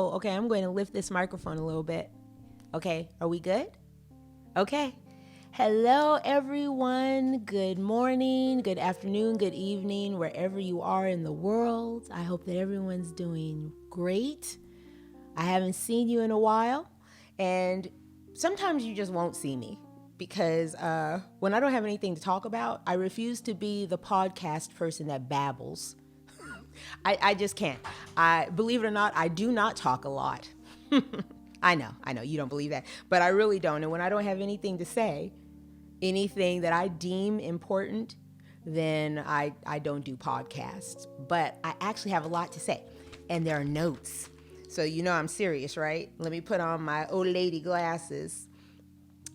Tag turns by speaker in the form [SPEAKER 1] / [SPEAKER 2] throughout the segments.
[SPEAKER 1] hello. Okay, I'm going to lift this microphone a little bit. Okay, are we good? Okay. Hello, everyone. Good morning, good afternoon, good evening, wherever you are in the world. I hope that everyone's doing great. I haven't seen you in a while, and sometimes you just won't see me because when I don't have anything to talk about, I refuse to be the podcast person that babbles. I just can't. Believe it or not, I do not talk a lot. I know, you don't believe that, but I really don't. And when I don't have anything to say, anything that I deem important, then I don't do podcasts. But I actually have a lot to say, and there are notes. So you know I'm serious, right? Let me put on my old lady glasses.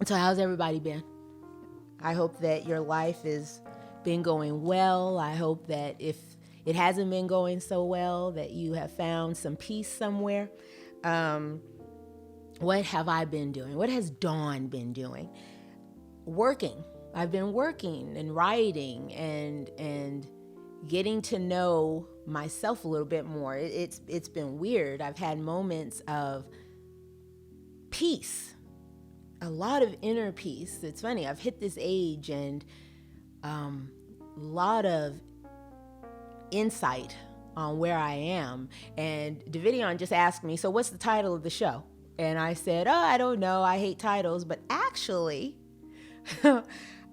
[SPEAKER 1] So how's everybody been? I hope that your life has been going well. I hope that if it hasn't been going so well, that you have found some peace somewhere. What have I been doing? What has Dawn been doing? Working. I've been working and writing and getting to know myself a little bit more. It's been weird. I've had moments of peace, a lot of inner peace. It's funny. I've hit this age and a lot of insight on where I am. And Davidion just asked me, so what's the title of the show? And I said, I don't know. I hate titles. But actually,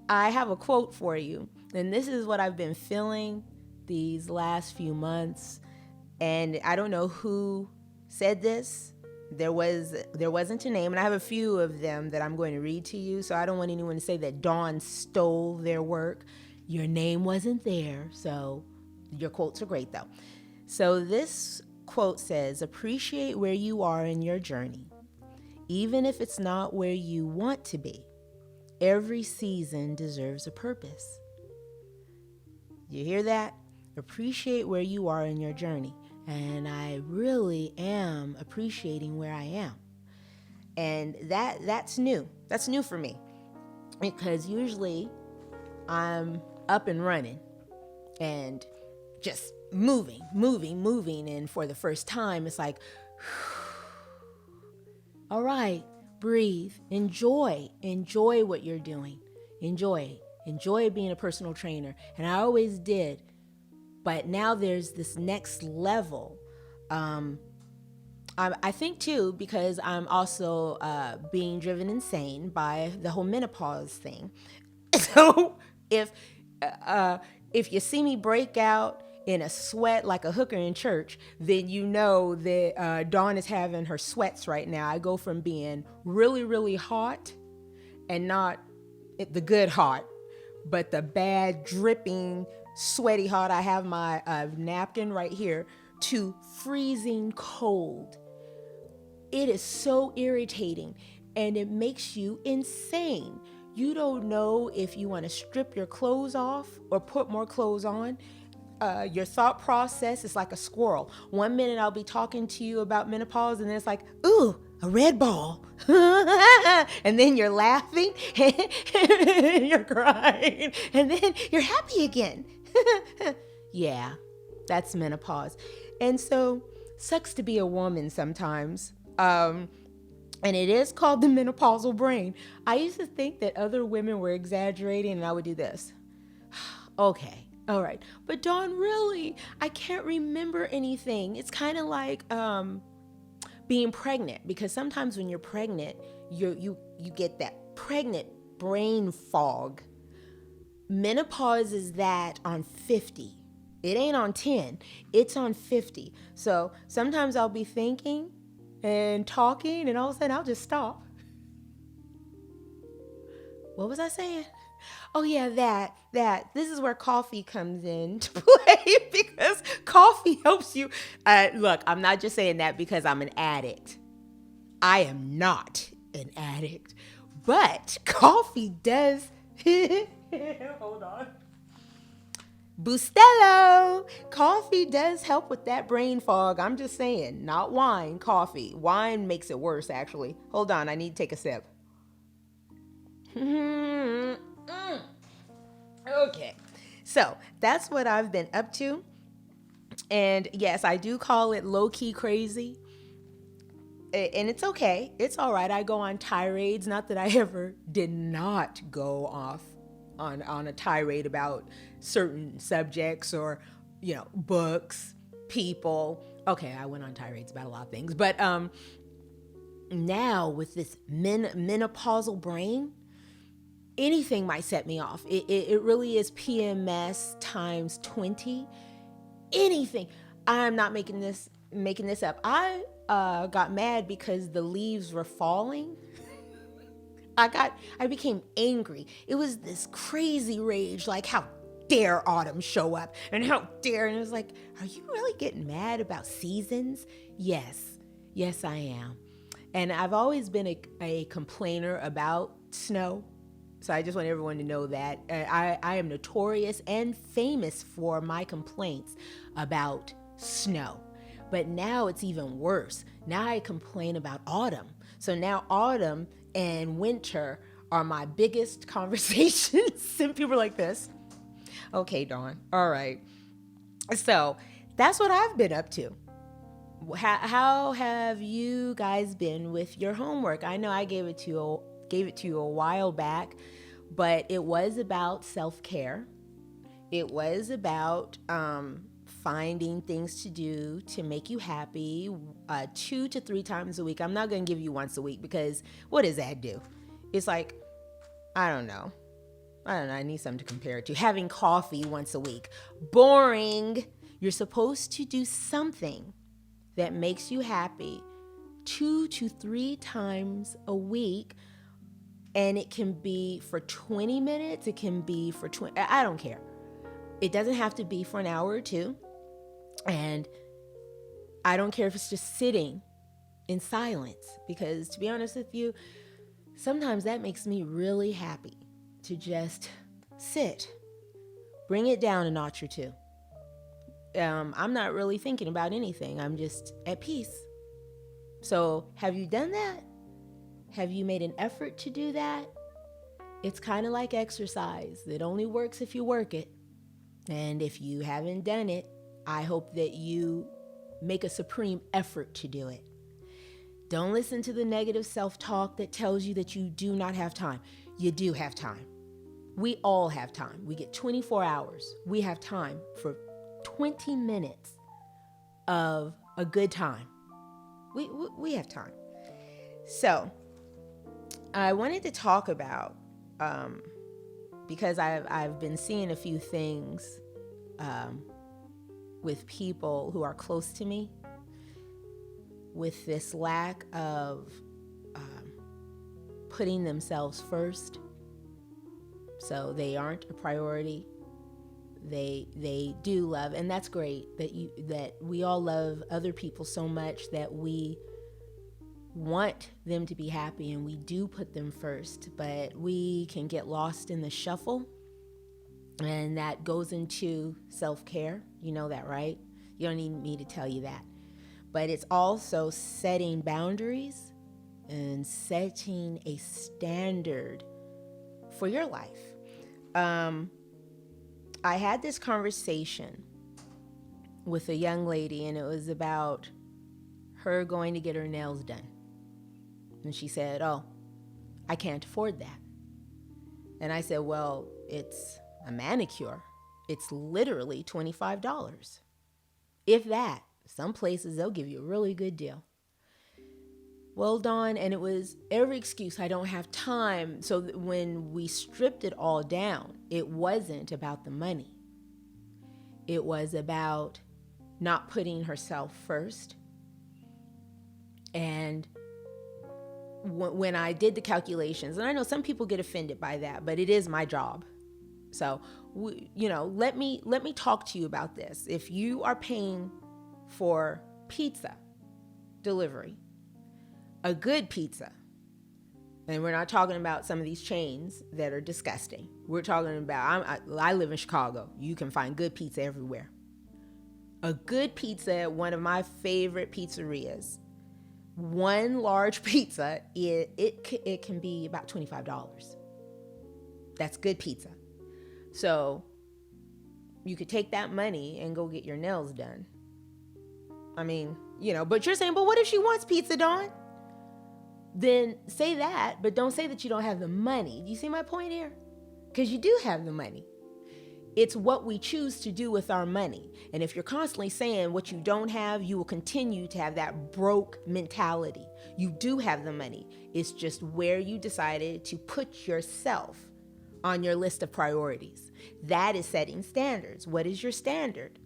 [SPEAKER 1] I have a quote for you. And this is what I've been feeling these last few months. And I don't know who said this. There wasn't a name. And I have a few of them that I'm going to read to you. So I don't want anyone to say that Dawn stole their work. Your name wasn't there. So your quotes are great, though. So this quote says, appreciate where you are in your journey, even if it's not where you want to be. Every season deserves a purpose. You hear that? Appreciate where you are in your journey. And I really am appreciating where I am. And that's new. That's new for me. Because usually I'm up and running and just moving. And for the first time, it's like, all right, breathe, enjoy what you're doing. Enjoy being a personal trainer. And I always did. But now there's this next level. I think too, because I'm also being driven insane by the whole menopause thing. So if you see me break out in a sweat like a hooker in church, then you know that Dawn is having her sweats right now. I go from being really, really hot, and not the good hot, but the bad, dripping, sweaty hot. I have my napkin right here, to freezing cold. It is so irritating, and it makes you insane. You don't know if you want to strip your clothes off or put more clothes on. Your thought process is like a squirrel. 1 minute I'll be talking to you about menopause, and then it's like, ooh, a red ball. And then you're laughing, and you're crying, and then you're happy again. Yeah, that's menopause. And so, sucks to be a woman sometimes. And it is called the menopausal brain. I used to think that other women were exaggerating, and I would do this. Okay. All right. But Dawn, really, I can't remember anything. It's kind of like being pregnant, because sometimes when you're pregnant, you get that pregnant brain fog. Menopause is that on 50. It ain't on 10. It's on 50. So sometimes I'll be thinking and talking, and all of a sudden I'll just stop. What was I saying? Oh yeah, that. This is where coffee comes in to play, because coffee helps you. Look, I'm not just saying that because I'm an addict. I am not an addict, but coffee does. Hold on. Bustelo. Coffee does help with that brain fog. I'm just saying, not wine, coffee. Wine makes it worse, actually. Hold on, I need to take a sip. Okay, so that's what I've been up to. And yes, I do call it low-key crazy. and it's okay. It's all right. I go on tirades. Not that I ever did not go off on a tirade about certain subjects or, books, people. Okay, I went on tirades about a lot of things. But now with this menopausal brain, anything might set me off. It really is PMS times 20. Anything. I'm not making this up. I got mad because the leaves were falling. I became angry. It was this crazy rage, like how dare autumn show up and how dare, and it was like, are you really getting mad about seasons? Yes, I am. And I've always been a complainer about snow. So I just want everyone to know that I am notorious and famous for my complaints about snow. But now it's even worse. Now I complain about autumn. So now autumn and winter are my biggest conversations. And people are like this. Okay, Dawn. All right. So that's what I've been up to. How have you guys been with your homework? I know I gave it to you a while back, but it was about self-care. It was about finding things to do to make you happy 2 to 3 times a week. I'm not going to give you once a week because what does that do? It's like, I don't know. I need something to compare it to. Having coffee once a week. Boring. You're supposed to do something that makes you happy 2 to 3 times a week. And it can be for 20 minutes. It can be for 20. I don't care. It doesn't have to be for an hour or 2. And I don't care if it's just sitting in silence. Because to be honest with you, sometimes that makes me really happy to just sit. Bring it down a notch or 2. I'm not really thinking about anything. I'm just at peace. So have you done that? Have you made an effort to do that? It's kind of like exercise. It only works if you work it. And if you haven't done it, I hope that you make a supreme effort to do it. Don't listen to the negative self-talk that tells you that you do not have time. You do have time. We all have time. We get 24 hours. We have time for 20 minutes of a good time. We have time. So I wanted to talk about, because I've been seeing a few things with people who are close to me with this lack of putting themselves first. So they aren't a priority. They do love, and that's great that we all love other people so much that we want them to be happy and we do put them first, but we can get lost in the shuffle, and that goes into self-care. You know that, right? You don't need me to tell you that. But it's also setting boundaries and setting a standard for your life. I had this conversation with a young lady, and it was about her going to get her nails done. And she said, "Oh, I can't afford that." And I said, "Well, it's a manicure. It's literally $25. If that. Some places, they'll give you a really good deal." Well, Dawn, and it was every excuse. I don't have time. So when we stripped it all down, it wasn't about the money. It was about not putting herself first. And when I did the calculations, and I know some people get offended by that, but it is my job. So, let me talk to you about this. If you are paying for pizza delivery, a good pizza, and we're not talking about some of these chains that are disgusting. We're talking about, I live in Chicago. You can find good pizza everywhere. A good pizza at one of my favorite pizzerias, one large pizza, it can be about $25. That's good pizza. So you could take that money and go get your nails done. I mean, but you're saying, but what if she wants pizza, Dawn? then say that, but don't say that you don't have the money. Do you see my point here? Because you do have the money. It's what we choose to do with our money. And if you're constantly saying what you don't have, you will continue to have that broke mentality. You do have the money. It's just where you decided to put yourself on your list of priorities. That is setting standards. What is your standard?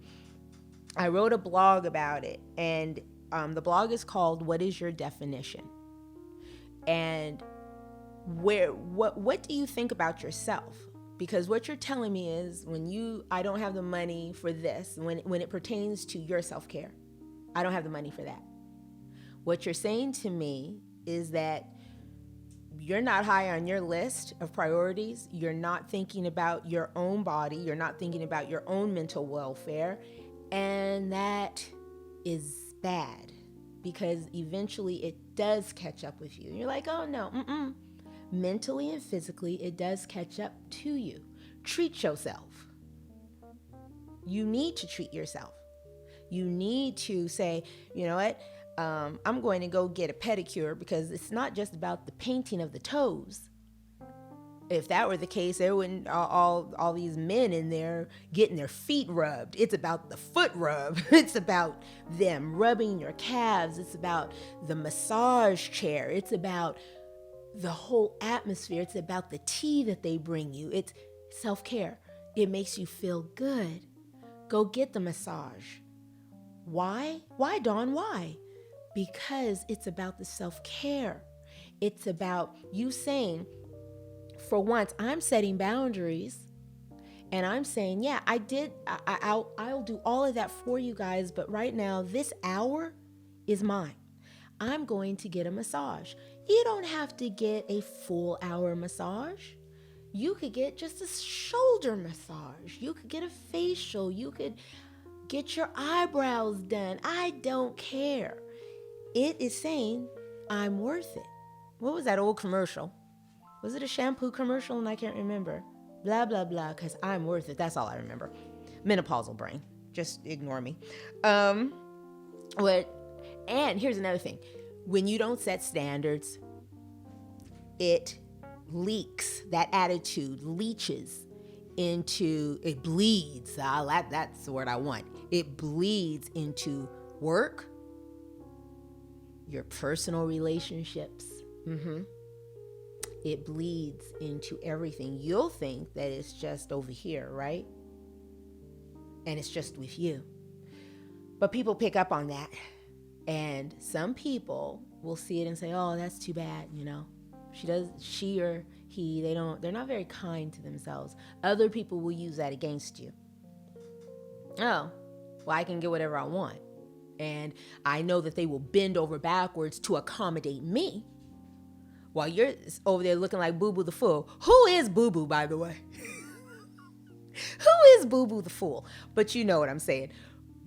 [SPEAKER 1] I wrote a blog about it, and the blog is called "What is Your Definition?" And what do you think about yourself? Because what you're telling me is I don't have the money for this, when it pertains to your self-care, I don't have the money for that. What you're saying to me is that you're not high on your list of priorities. You're not thinking about your own body. You're not thinking about your own mental welfare. And that is bad, because eventually it does catch up with you. You're like, oh no, mentally and physically, it does catch up to you. Treat yourself. You need to treat yourself. You need to say, you know what? I'm going to go get a pedicure, because it's not just about the painting of the toes. If that were the case, there wouldn't all these men in there getting their feet rubbed. It's about the foot rub. It's about them rubbing your calves. It's about the massage chair. It's about the whole atmosphere. It's about the tea that they bring you. It's self-care. It makes you feel good. Go get the massage. Why? Why, Dawn? Why? Because it's about the self-care. It's about you saying, for once, I'm setting boundaries, and I'm saying, yeah, I'll do all of that for you guys, but right now, this hour is mine. I'm going to get a massage. You don't have to get a full hour massage. You could get just a shoulder massage. You could get a facial. You could get your eyebrows done. I don't care. It is saying, I'm worth it. What was that old commercial? Was it a shampoo commercial? And I can't remember. Blah, blah, blah, because I'm worth it. That's all I remember. Menopausal brain. Just ignore me. And here's another thing. When you don't set standards, it leaks. That attitude leaches into, it bleeds. That's the word I want. It bleeds into work, your personal relationships. It bleeds into everything. You'll think that it's just over here, right? And it's just with you. But people pick up on that. And some people will see it and say, oh, that's too bad, she or he, they're not very kind to themselves. Other people will use that against you. Oh, well, I can get whatever I want. And I know that they will bend over backwards to accommodate me, while you're over there looking like Boo Boo the Fool. Who is Boo Boo, by the way? Who is Boo Boo the Fool? But you know what I'm saying.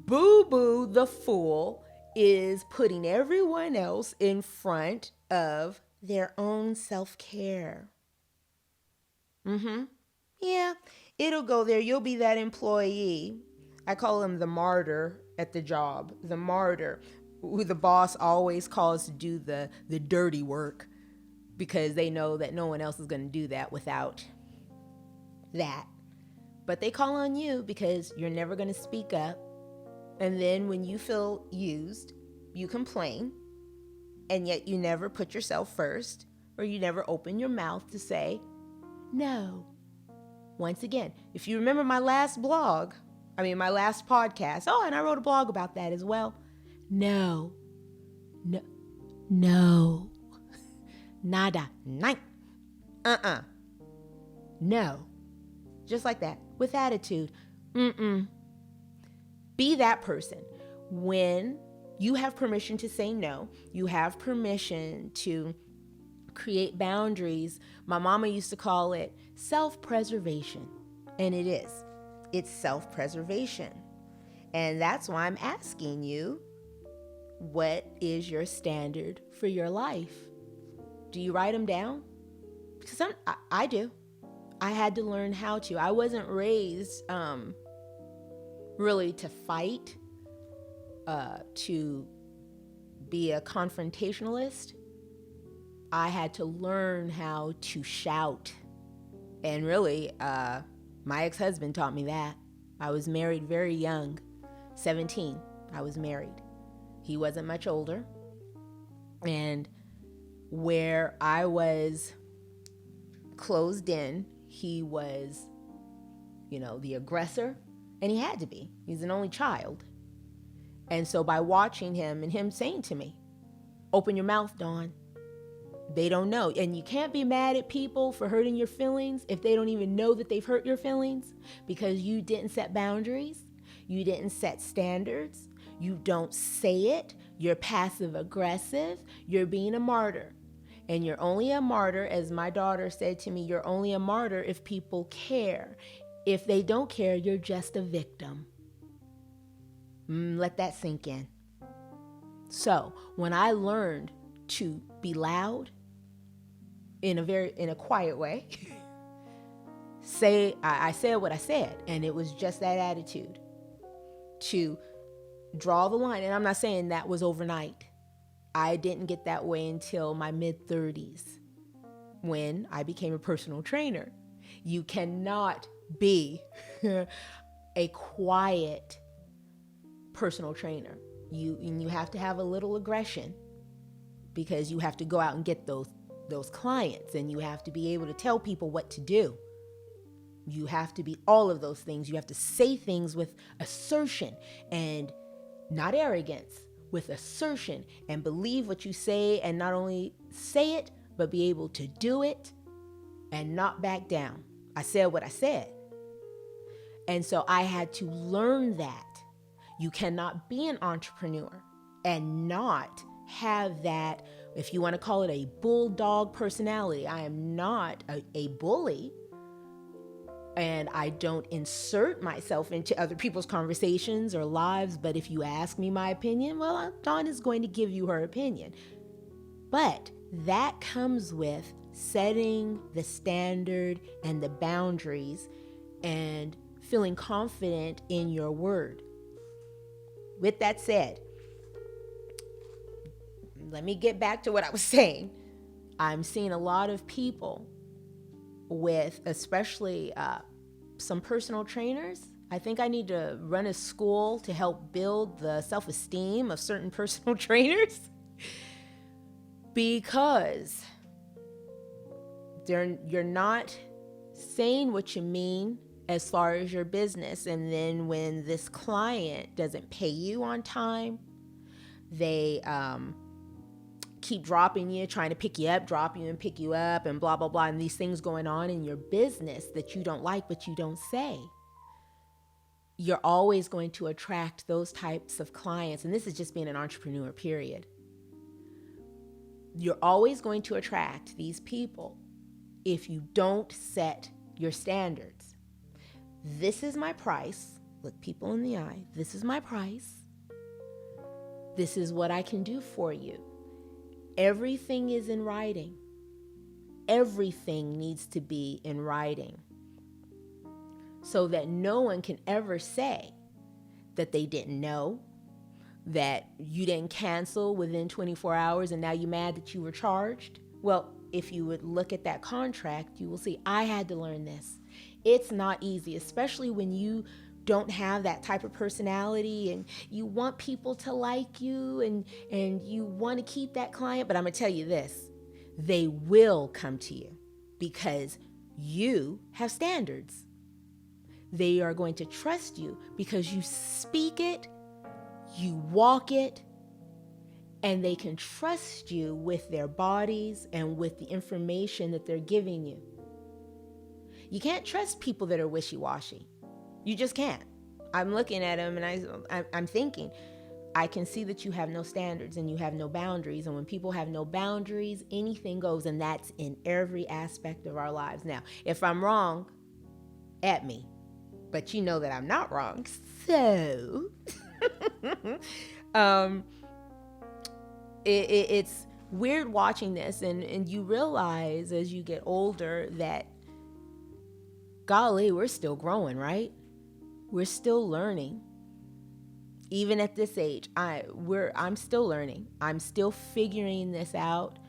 [SPEAKER 1] Boo Boo the Fool is putting everyone else in front of their own self-care. Yeah, it'll go there. You'll be that employee. I call him the martyr at the job. The martyr, who the boss always calls to do the dirty work, because they know that no one else is going to do that without that. But they call on you because you're never going to speak up. And then when you feel used, you complain. And yet you never put yourself first, or you never open your mouth to say no. Once again, if you remember my last podcast, and I wrote a blog about that as well. No. Nada. Nine. No. Just like that. With attitude. Be that person. When you have permission to say no, you have permission to create boundaries. My mama used to call it self-preservation. And it is. It's self-preservation. And that's why I'm asking you, what is your standard for your life? Do you write them down? Because I do. I had to learn how to. I wasn't raised really to fight, to be a confrontationalist. I had to learn how to shout. And really, my ex-husband taught me that. I was married very young, 17. I was married. He wasn't much older. And where I was closed in, he was, the aggressor. And he had to be. He's an only child. And so by watching him and him saying to me, open your mouth, Dawn. They don't know. And you can't be mad at people for hurting your feelings if they don't even know that they've hurt your feelings, because you didn't set boundaries. You didn't set standards. You don't say it. You're passive aggressive. You're being a martyr. And you're only a martyr, as my daughter said to me, you're only a martyr if people care. If they don't care, you're just a victim. Let that sink in. So when I learned to be loud in a quiet way, I said what I said, and it was just that attitude to draw the line. And I'm not saying that was overnight. I didn't get that way until my mid-30s when I became a personal trainer. You cannot be a quiet personal trainer. You have to have a little aggression, because you have to go out and get those clients, and you have to be able to tell people what to do. You have to be all of those things. You have to say things with assertion and not arrogance, with assertion, and believe what you say, and not only say it, but be able to do it and not back down. I said what I said. And so I had to learn that. You cannot be an entrepreneur and not have that, if you want to call it a bulldog personality. I am not a bully, and I don't insert myself into other people's conversations or lives. But if you ask me my opinion, well, Dawn is going to give you her opinion. But that comes with setting the standard and the boundaries and feeling confident in your word. With that said, let me get back to what I was saying. I'm seeing a lot of people with, especially some personal trainers. I think I need to run a school to help build the self-esteem of certain personal trainers, because you're not saying what you mean as far as your business. And then when this client doesn't pay you on time, they keep dropping you, trying to pick you up, drop you and pick you up, and blah, blah, blah. And these things going on in your business that you don't like, but you don't say. You're always going to attract those types of clients. And this is just being an entrepreneur, period. You're always going to attract these people if you don't set your standards. This is my price. Look people in the eye. This is my price. This is what I can do for you. Everything is in writing. Everything needs to be in writing, so that no one can ever say that they didn't know, that you didn't cancel within 24 hours and now you're mad that you were charged. Well, if you would look at that contract, you will see I had to learn this. It's not easy, especially when you don't have that type of personality and you want people to like you and you want to keep that client. But I'm going to tell you this, they will come to you because you have standards. They are going to trust you because you speak it, you walk it, and they can trust you with their bodies and with the information that they're giving you. You can't trust people that are wishy-washy. You just can't. I'm looking at them and I'm thinking, I can see that you have no standards and you have no boundaries. And when people have no boundaries, anything goes. And that's in every aspect of our lives. Now, if I'm wrong, at me. But you know that I'm not wrong. So, it's weird watching this. And you realize as you get older that, golly, we're still growing, right? We're still learning. Even at this age, I'm still learning. I'm still figuring this out.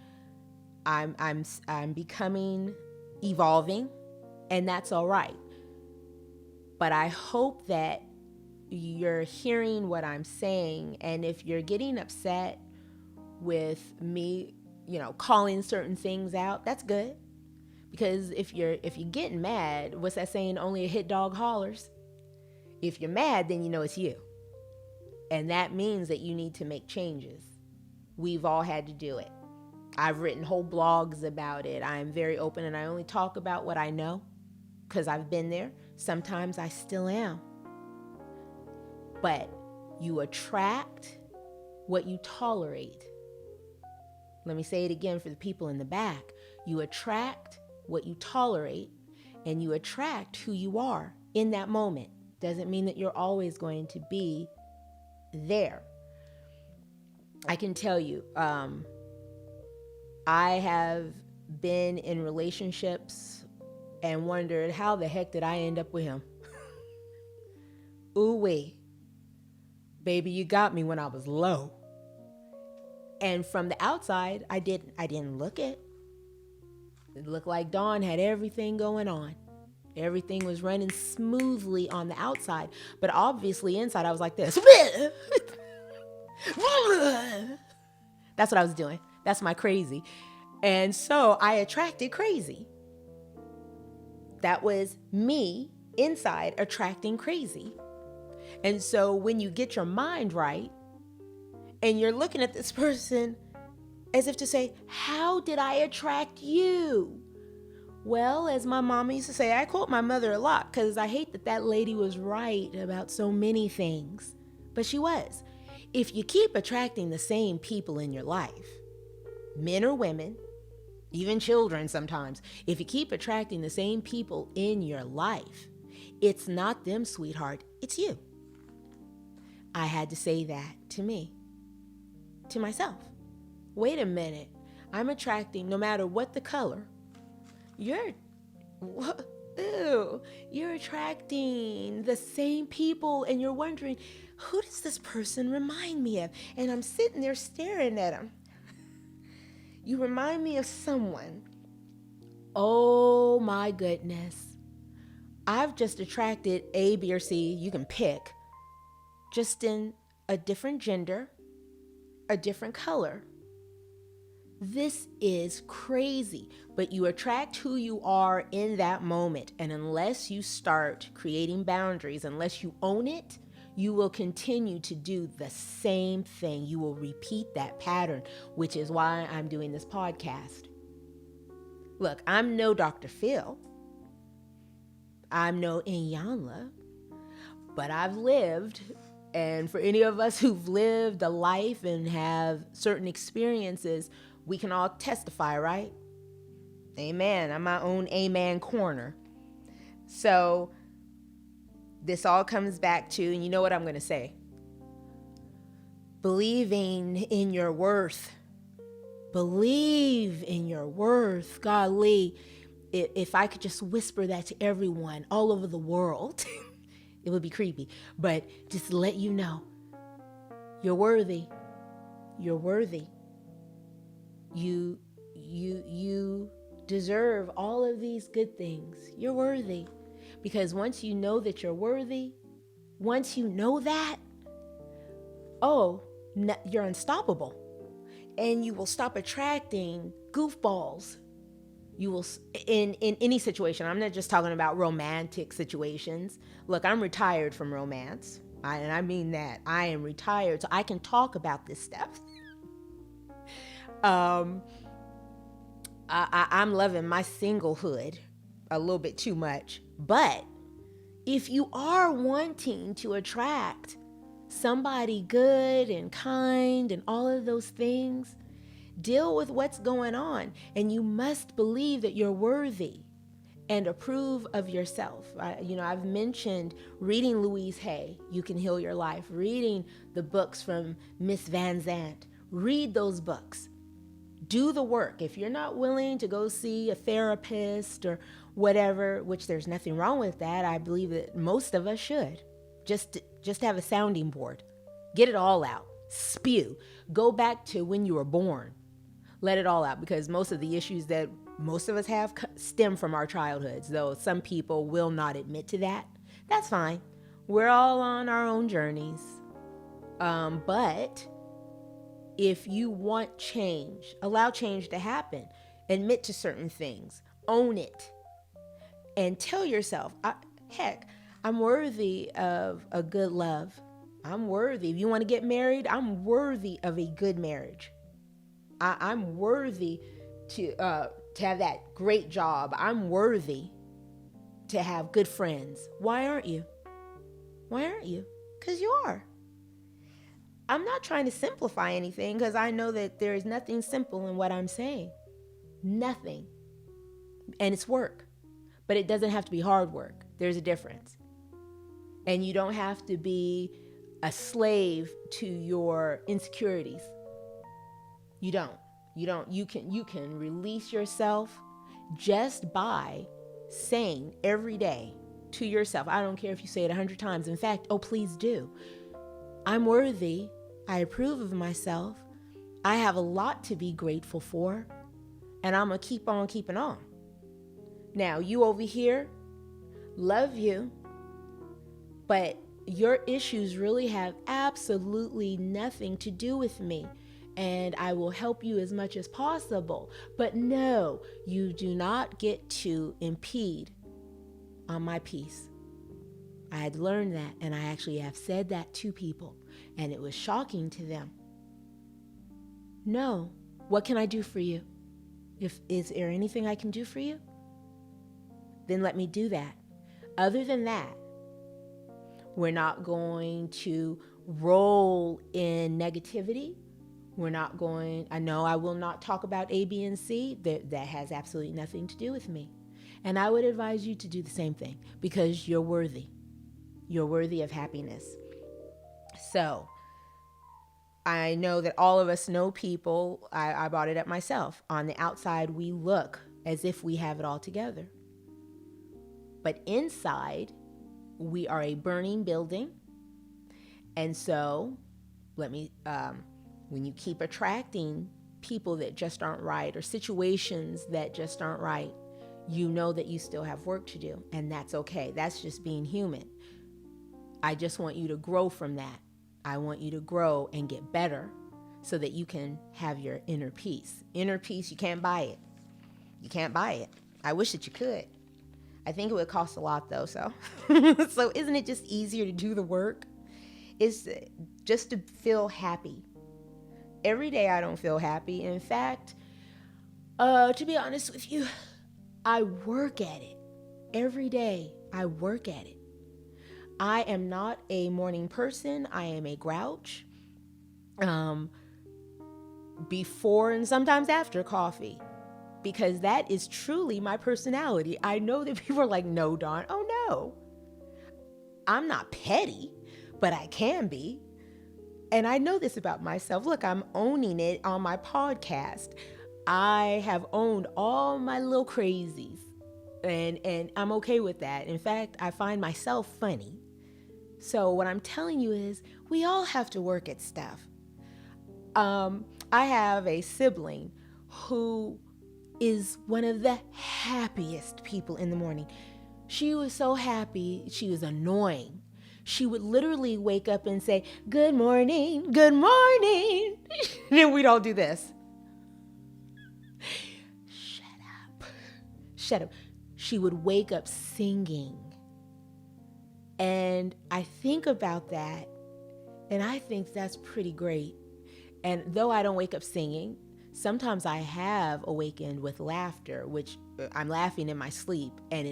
[SPEAKER 1] I'm becoming, evolving, and that's all right. But I hope that you're hearing what I'm saying, and if you're getting upset with me, calling certain things out, that's good. Because if you're getting mad, what's that saying? Only a hit dog hollers. If you're mad, then you know it's you. And that means that you need to make changes. We've all had to do it. I've written whole blogs about it. I'm very open, and I only talk about what I know because I've been there. Sometimes I still am. But you attract what you tolerate. Let me say it again for the people in the back. You attract what you tolerate, and you attract who you are in that moment. Doesn't mean that you're always going to be there. I can tell you, I have been in relationships and wondered, how the heck did I end up with him? Ooh wee. Baby, you got me when I was low. And from the outside, I didn't look it. It looked like Dawn had everything going on. Everything was running smoothly on the outside, but obviously inside I was like this. That's what I was doing. That's my crazy. And so I attracted crazy. That was me inside attracting crazy. And so when you get your mind right and you're looking at this person as if to say, how did I attract you? Well, as my mama used to say, I quote my mother a lot because I hate that lady was right about so many things, but she was. If you keep attracting the same people in your life, men or women, even children sometimes, if you keep attracting the same people in your life, it's not them, sweetheart, it's you. I had to say that to me, to myself. Wait a minute, I'm attracting, no matter what the color, you're attracting the same people, and you're wondering, who does this person remind me of? And I'm sitting there staring at him. You remind me of someone. Oh my goodness. I've just attracted A, B, or C, you can pick, just in a different gender, a different color. This is crazy, but you attract who you are in that moment. And unless you start creating boundaries, unless you own it, you will continue to do the same thing. You will repeat that pattern, which is why I'm doing this podcast. Look, I'm no Dr. Phil. I'm no Iyanla, but I've lived. And for any of us who've lived a life and have certain experiences, we can all testify, right? Amen. I'm my own amen corner. So this all comes back to, and you know what I'm going to say, believing in your worth. Believe in your worth. Golly, if I could just whisper that to everyone all over the world, it would be creepy, but just to let you know, you're worthy. You're worthy. You deserve all of these good things. You're worthy. Because once you know that you're worthy, once you know that, you're unstoppable. And you will stop attracting goofballs. You will, in any situation. I'm not just talking about romantic situations. Look, I'm retired from romance. And I mean that. I am retired, so I can talk about this stuff. I'm loving my singlehood a little bit too much. But if you are wanting to attract somebody good and kind and all of those things, deal with what's going on. And you must believe that you're worthy and approve of yourself. I've mentioned reading Louise Hay, You Can Heal Your Life, reading the books from Miss Van Zandt. Read those books. Do the work. If you're not willing to go see a therapist or whatever, which there's nothing wrong with that, I believe that most of us should. Just have a sounding board. Get it all out. Spew. Go back to when you were born. Let it all out, because most of the issues that most of us have stem from our childhoods, though some people will not admit to that. That's fine. We're all on our own journeys. But if you want change, allow change to happen. Admit to certain things. Own it. And tell yourself, heck, I'm worthy of a good love. I'm worthy. If you want to get married, I'm worthy of a good marriage. I'm worthy to have that great job. I'm worthy to have good friends. Why aren't you? Why aren't you? Because you are. I'm not trying to simplify anything, because I know that there is nothing simple in what I'm saying. Nothing. And it's work. But it doesn't have to be hard work. There's a difference. And you don't have to be a slave to your insecurities. You don't. You can release yourself just by saying every day to yourself. I don't care if you say it 100 times. In fact, please do. I'm worthy. I approve of myself. I have a lot to be grateful for. And I'm going to keep on keeping on. Now, you over here, love you. But your issues really have absolutely nothing to do with me. And I will help you as much as possible. But no, you do not get to impede on my peace. I had learned that, and I actually have said that to people, and it was shocking to them. No, what can I do for you? Is there anything I can do for you? Then let me do that. Other than that, we're not going to roll in negativity. I know I will not talk about A, B, and C. That has absolutely nothing to do with me. And I would advise you to do the same thing, because you're worthy. You're worthy of happiness. So I know that all of us know people. I brought it up myself. On the outside, we look as if we have it all together. But inside, we are a burning building. And so when you keep attracting people that just aren't right, or situations that just aren't right, you know that you still have work to do, and that's okay. That's just being human. I just want you to grow from that. I want you to grow and get better so that you can have your inner peace. Inner peace, you can't buy it. You can't buy it. I wish that you could. I think it would cost a lot though, so. So isn't it just easier to do the work? It's just to feel happy. Every day I don't feel happy. In fact, to be honest with you, I work at it. Every day I work at it. I am not a morning person. I am a grouch. Before and sometimes after coffee, because that is truly my personality. I know that people are like, no, Dawn. Oh, no. I'm not petty, but I can be. And I know this about myself. Look, I'm owning it on my podcast. I have owned all my little crazies, and I'm okay with that. In fact, I find myself funny. So what I'm telling you is we all have to work at stuff. I have a sibling who is one of the happiest people in the morning. She was so happy, she was annoying. She would literally wake up and say, good morning, good morning. And then we'd all do this. Shut up. She would wake up singing. And I think about that, and I think that's pretty great. And though I don't wake up singing, sometimes I have awakened with laughter, which I'm laughing in my sleep, and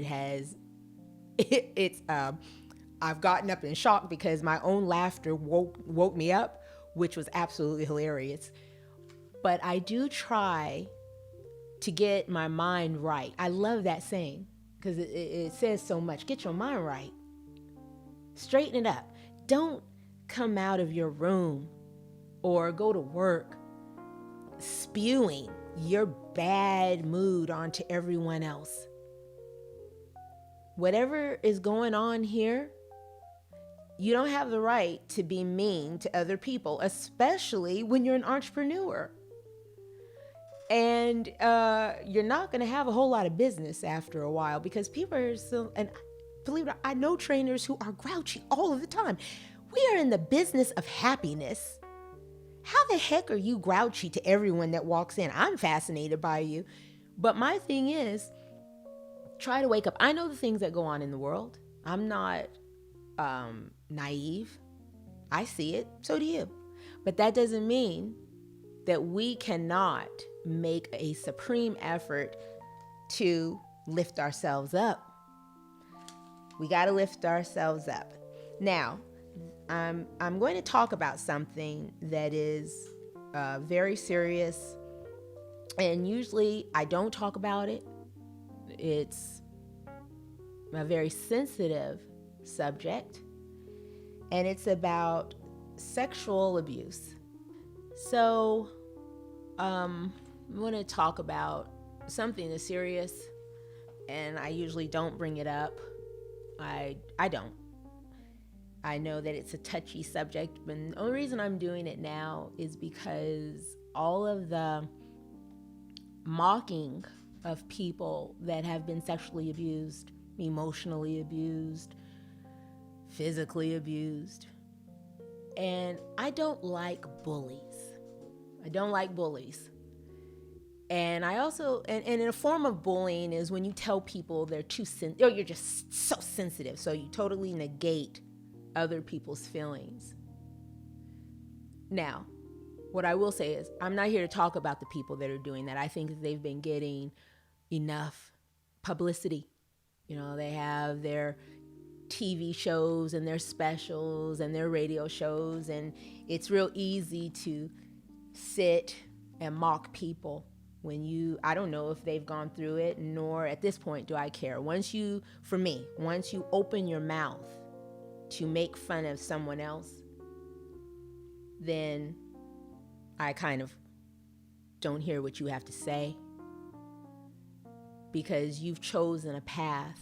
[SPEAKER 1] I've gotten up in shock because my own laughter woke me up, which was absolutely hilarious. But I do try to get my mind right. I love that saying because it says so much. Get your mind right. Straighten it up. Don't come out of your room or go to work spewing your bad mood onto everyone else. Whatever is going on here, you don't have the right to be mean to other people, especially when you're an entrepreneur. And you're not going to have a whole lot of business after a while, because people are still, and believe it or not, I know trainers who are grouchy all of the time. We are in the business of happiness. How the heck are you grouchy to everyone that walks in? I'm fascinated by you. But my thing is, try to wake up. I know the things that go on in the world. I'm not naive. I see it. So do you. But that doesn't mean that we cannot make a supreme effort to lift ourselves up. We got to lift ourselves up. Now, I'm going to talk about something that is very serious, and usually I don't talk about it. It's a very sensitive subject, and it's about sexual abuse. So, I'm going to talk about something that's serious, and I usually don't bring it up. I don't. I know that it's a touchy subject, but the only reason I'm doing it now is because all of the mocking of people that have been sexually abused, emotionally abused, physically abused. And I don't like bullies. And I also, and in a form of bullying is when you tell people they're you're just so sensitive. So you totally negate other people's feelings. Now, what I will say is, I'm not here to talk about the people that are doing that. I think that they've been getting enough publicity. You know, they have their TV shows and their specials and their radio shows, and it's real easy to sit and mock people when I don't know if they've gone through it, nor at this point do I care. Once you open your mouth to make fun of someone else, then I kind of don't hear what you have to say, because you've chosen a path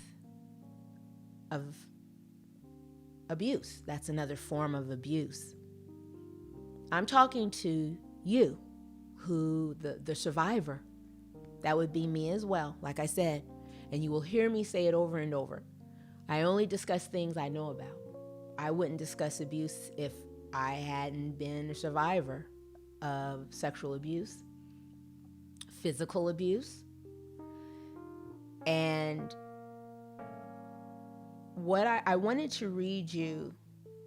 [SPEAKER 1] of abuse. That's another form of abuse. I'm talking to you, who the survivor. That would be me as well, like I said, and you will hear me say it over and over. I only discuss things I know about. I wouldn't discuss abuse if I hadn't been a survivor of sexual abuse, physical abuse. And what I wanted to read you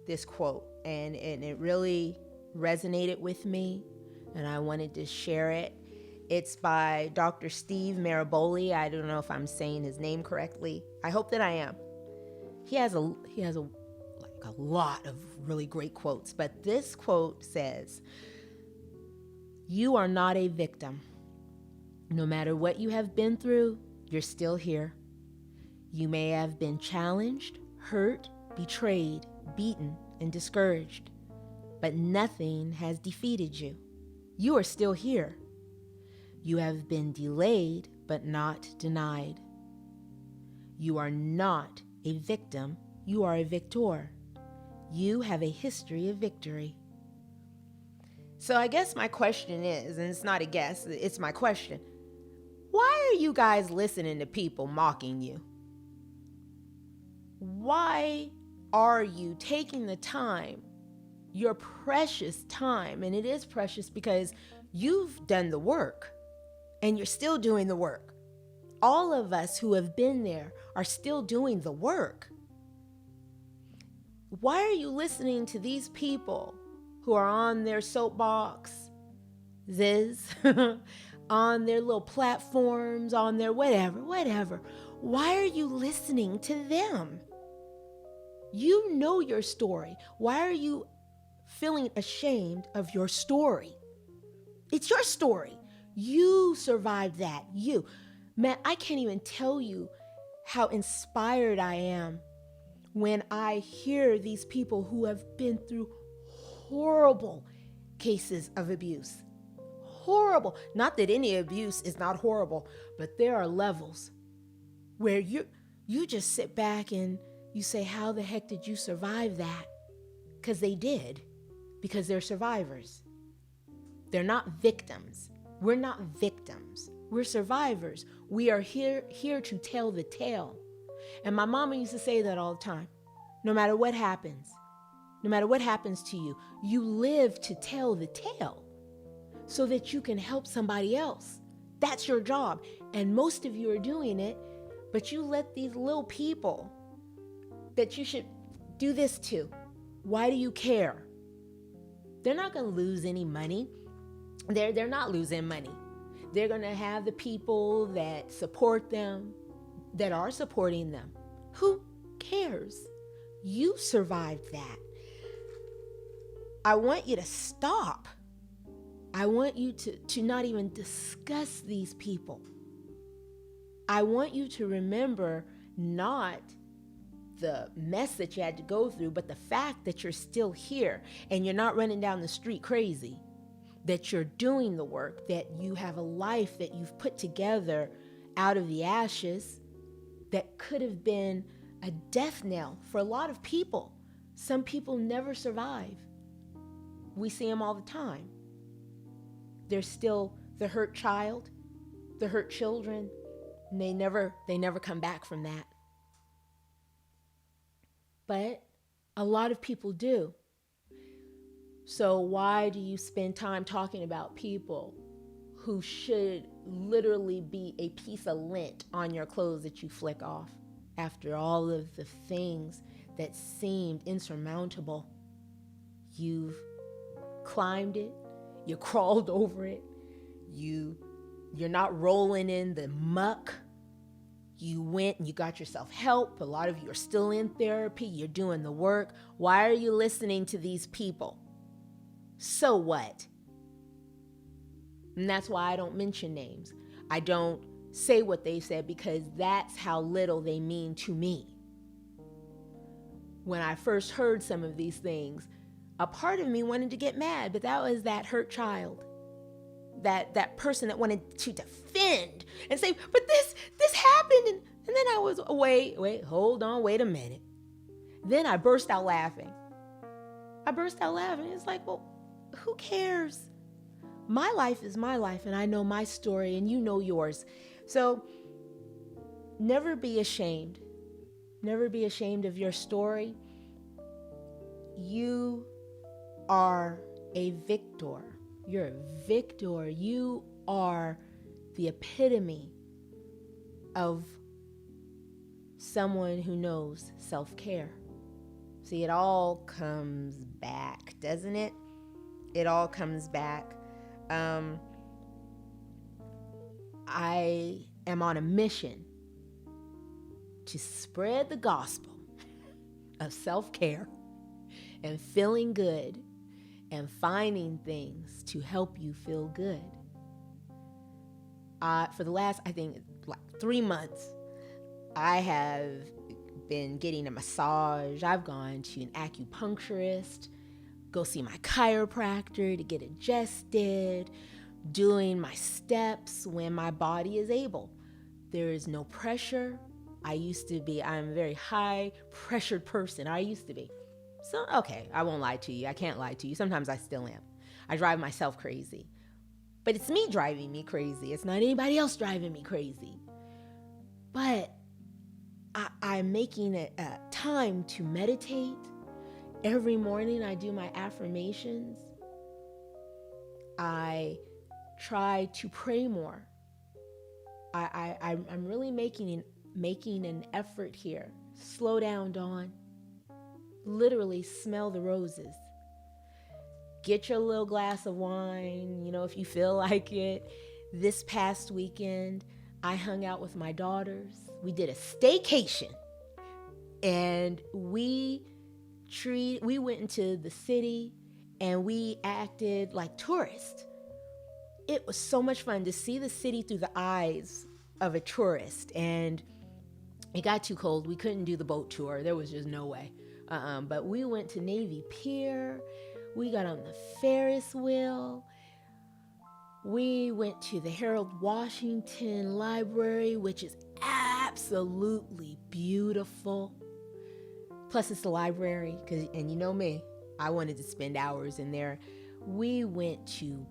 [SPEAKER 1] this quote, and it really resonated with me, and I wanted to share it. It's by Dr. Steve Maribolli. I don't know if I'm saying his name correctly. I hope that I am. He has a lot of really great quotes, but this quote says, "You are not a victim. No matter what you have been through, you're still here. You may have been challenged, hurt, betrayed, beaten, and discouraged, but nothing has defeated you. You are still here. You have been delayed, but not denied. You are not a victim. You are a victor. You have a history of victory." So I guess my question is, and it's not a guess, it's my question, why are you guys listening to people mocking you? Why are you taking the time, your precious time, and it is precious because you've done the work and you're still doing the work. All of us who have been there are still doing the work. Why are you listening to these people who are on their soapbox, on their little platforms, on their whatever? Why are you listening to them? You know your story. Why are you feeling ashamed of your story? It's your story. You survived that. You. Man, I can't even tell you how inspired I am when I hear these people who have been through horrible cases of abuse. Horrible. Not that any abuse is not horrible, but there are levels where you just sit back and you say, how the heck did you survive that? Because they did. Because they're survivors. They're not victims. We're not victims. We're survivors. We are here to tell the tale. And my mama used to say that all the time. No matter what happens to you, you live to tell the tale so that you can help somebody else. That's your job. And most of you are doing it, but you let these little people that you should do this to. Why do you care? They're not going to lose any money. They're not losing money. They're going to have the people that support them, that are supporting them. Who cares? You survived that. I want you to stop. I want you to not even discuss these people. I want you to remember not the mess that you had to go through, but the fact that you're still here and you're not running down the street crazy, that you're doing the work, that you have a life that you've put together out of the ashes that could have been a death knell for a lot of people. Some people never survive. We see them all the time. There's still the hurt child, the hurt children, and they never come back from that. But a lot of people do. So why do you spend time talking about people who should literally be a piece of lint on your clothes that you flick off after all of the things that seemed insurmountable? You've climbed it, you crawled over it, you're not rolling in the muck. You went and you got yourself help. A lot of you are still in therapy. You're doing the work. Why are you listening to these people? So what? And that's why I don't mention names. I don't say what they said because that's how little they mean to me. When I first heard some of these things, a part of me wanted to get mad, but that was that hurt child. That person that wanted to defend and say, but this happened. And then I was, wait, hold on, wait a minute. Then I burst out laughing. It's like, well, who cares? My life is my life, and I know my story, and you know yours. So never be ashamed. Never be ashamed of your story. You are a victor. You're a victor. You are the epitome of someone who knows self-care. See, it all comes back, doesn't it? It all comes back. I am on a mission to spread the gospel of self-care and feeling good and finding things to help you feel good. For the last, I think, like 3 months, I have been getting a massage. I've gone to an acupuncturist, go see my chiropractor to get adjusted, doing my steps when my body is able. There is no pressure. I'm a very high pressured person. I used to be. So, okay, I won't lie to you. I can't lie to you. Sometimes I still am. I drive myself crazy. But it's me driving me crazy. It's not anybody else driving me crazy. But I'm making it a time to meditate. Every morning I do my affirmations. I try to pray more. I'm really making an effort here. Slow down, Dawn. Literally smell the roses. Get your little glass of wine, if you feel like it. This past weekend, I hung out with my daughters. We did a staycation. And we went into the city and we acted like tourists. It was so much fun to see the city through the eyes of a tourist. And it got too cold. We couldn't do the boat tour. There was just no way. But we went to Navy Pier. We got on the Ferris wheel. We went to the Harold Washington Library, which is absolutely beautiful. Plus, it's the library, and you know me, I wanted to spend hours in there. We went to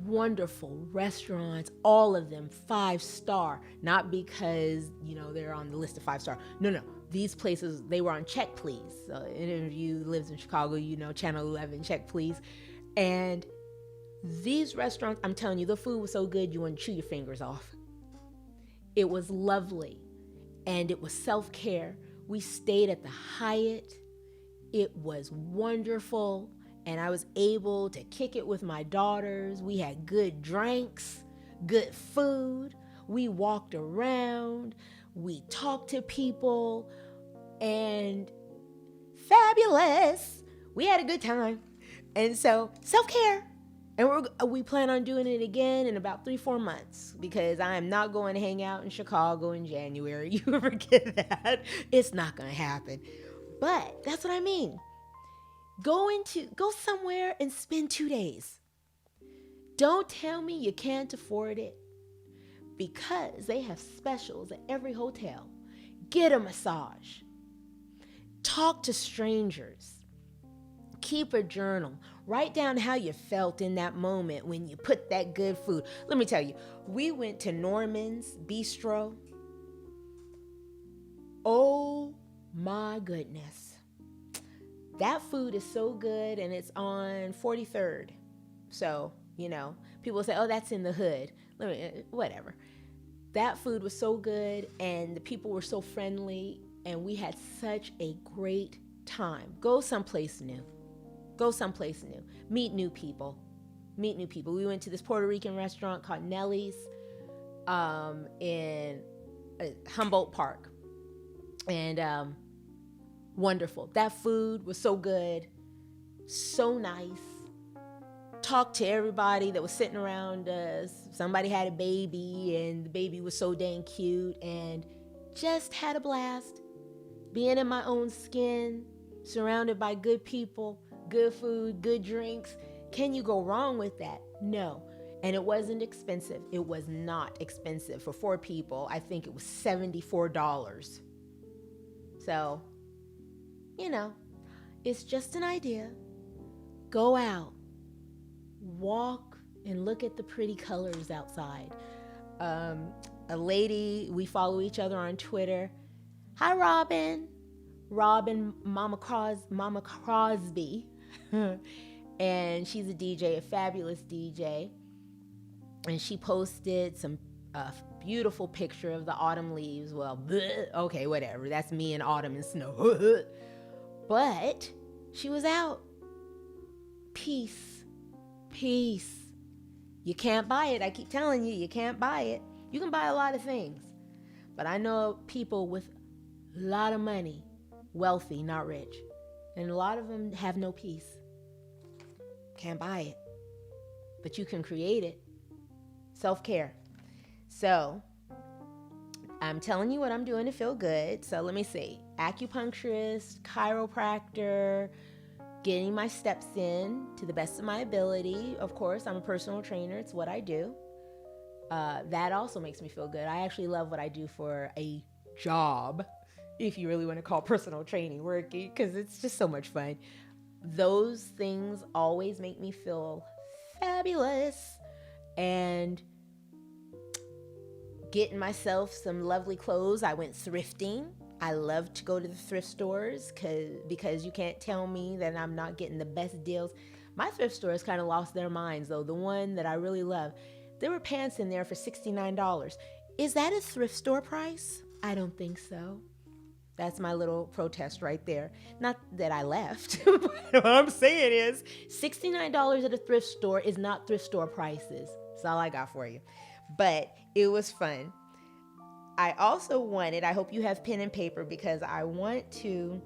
[SPEAKER 1] wonderful restaurants, all of them 5-star, not because, they're on the list of 5-star. No. These places, they were on Check Please. So any of you who lives in Chicago, Channel 11, Check Please. And these restaurants, I'm telling you, the food was so good, you wouldn't chew your fingers off. It was lovely. And it was self-care. We stayed at the Hyatt. It was wonderful. And I was able to kick it with my daughters. We had good drinks, good food. We walked around. We talked to people. And fabulous. We had a good time. And so, self-care. And we plan on doing it again in about 3-4 months, because I am not going to hang out in Chicago in January. You ever get that? It's not going to happen. But that's what I mean. Go somewhere and spend 2 days. Don't tell me you can't afford it, because they have specials at every hotel. Get a massage. Talk to strangers. Keep a journal. Write down how you felt in that moment when you put that good food. Let me tell you, we went to Norman's Bistro. Oh my goodness. That food is so good, and it's on 43rd. So, people say, oh, that's in the hood. Whatever. That food was so good, and the people were so friendly, and we had such a great time. Go someplace new. Meet new people. We went to this Puerto Rican restaurant called Nelly's in Humboldt Park. And wonderful. That food was so good, so nice. Talked to everybody that was sitting around us. Somebody had a baby, and the baby was so dang cute, and just had a blast. Being in my own skin, surrounded by good people, good food, good drinks. Can you go wrong with that? No. And it wasn't expensive. It was not expensive. For 4 people, I think it was $74. So, it's just an idea. Go out. Walk and look at the pretty colors outside. A lady, we follow each other on Twitter. Hi, Robin. Mama Crosby. And she's a DJ, a fabulous DJ. And she posted some beautiful picture of the autumn leaves. Well, okay, whatever. That's me in autumn and snow. But she was out. Peace. You can't buy it. I keep telling you, you can't buy it. You can buy a lot of things. But I know people with a lot of money, wealthy, not rich. And a lot of them have no peace. Can't buy it. But you can create it. Self-care. So, I'm telling you what I'm doing to feel good. So let me see. Acupuncturist, chiropractor, getting my steps in to the best of my ability. Of course, I'm a personal trainer. It's what I do. That also makes me feel good. I actually love what I do for a job, if you really want to call personal training working, because it's just so much fun. Those things always make me feel fabulous. And getting myself some lovely clothes. I went thrifting. I love to go to the thrift stores because you can't tell me that I'm not getting the best deals. My thrift stores kind of lost their minds, though. The one that I really love, there were pants in there for $69. Is that a thrift store price? I don't think so. That's my little protest right there. Not that I left. What I'm saying is $69 at a thrift store is not thrift store prices. That's all I got for you. But it was fun. I also wanted, I hope you have pen and paper, because I want to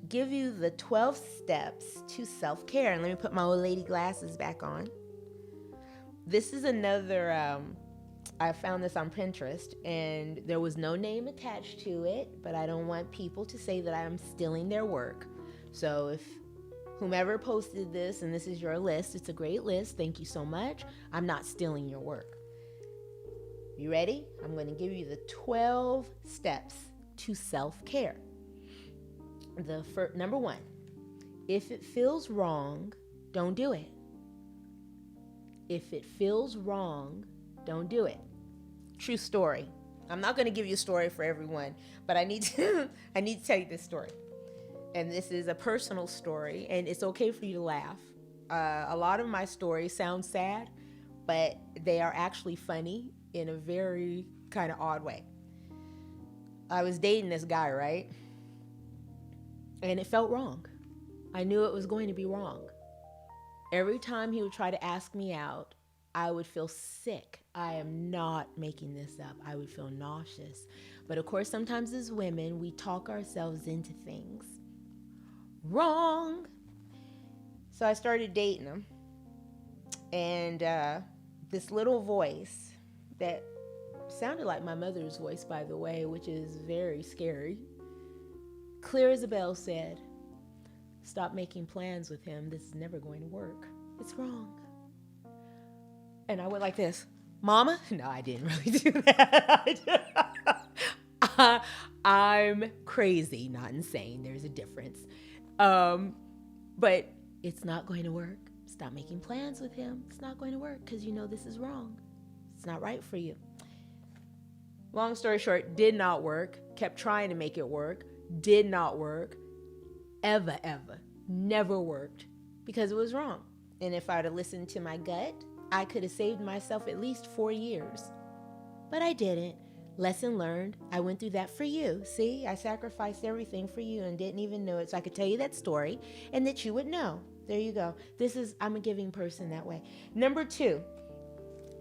[SPEAKER 1] give you the 12 steps to self-care. And let me put my old lady glasses back on. This is another, I found this on Pinterest, and there was no name attached to it, but I don't want people to say that I'm stealing their work. So if whomever posted this and this is your list, it's a great list. Thank you so much. I'm not stealing your work. You ready? I'm going to give you the 12 steps to self-care. Number 1, if it feels wrong, don't do it. If it feels wrong, don't do it. True story. I'm not going to give you a story for everyone, but I need to tell you this story. And this is a personal story, and it's okay for you to laugh. A lot of my stories sound sad, but they are actually funny in a very kind of odd way. I was dating this guy, right? And it felt wrong. I knew it was going to be wrong. Every time he would try to ask me out, I would feel sick. I am not making this up. I would feel nauseous. But of course, sometimes as women, we talk ourselves into things. Wrong. So I started dating him. And this little voice that sounded like my mother's voice, by the way, which is very scary, clear as a bell, said, "Stop making plans with him. This is never going to work. It's wrong." And I went like this, "Mama?" No, I didn't really do that. I'm crazy, not insane. There's a difference. But it's not going to work. Stop making plans with him. It's not going to work because you know this is wrong. It's not right for you. Long story short, did not work. Kept trying to make it work. Did not work. Ever. Never worked because it was wrong. And if I'd have listened to my gut, I could have saved myself at least 4 years. But I didn't. Lesson learned. I went through that for you. See, I sacrificed everything for you and didn't even know it. So I could tell you that story and that you would know. There you go. I'm a giving person that way. Number 2,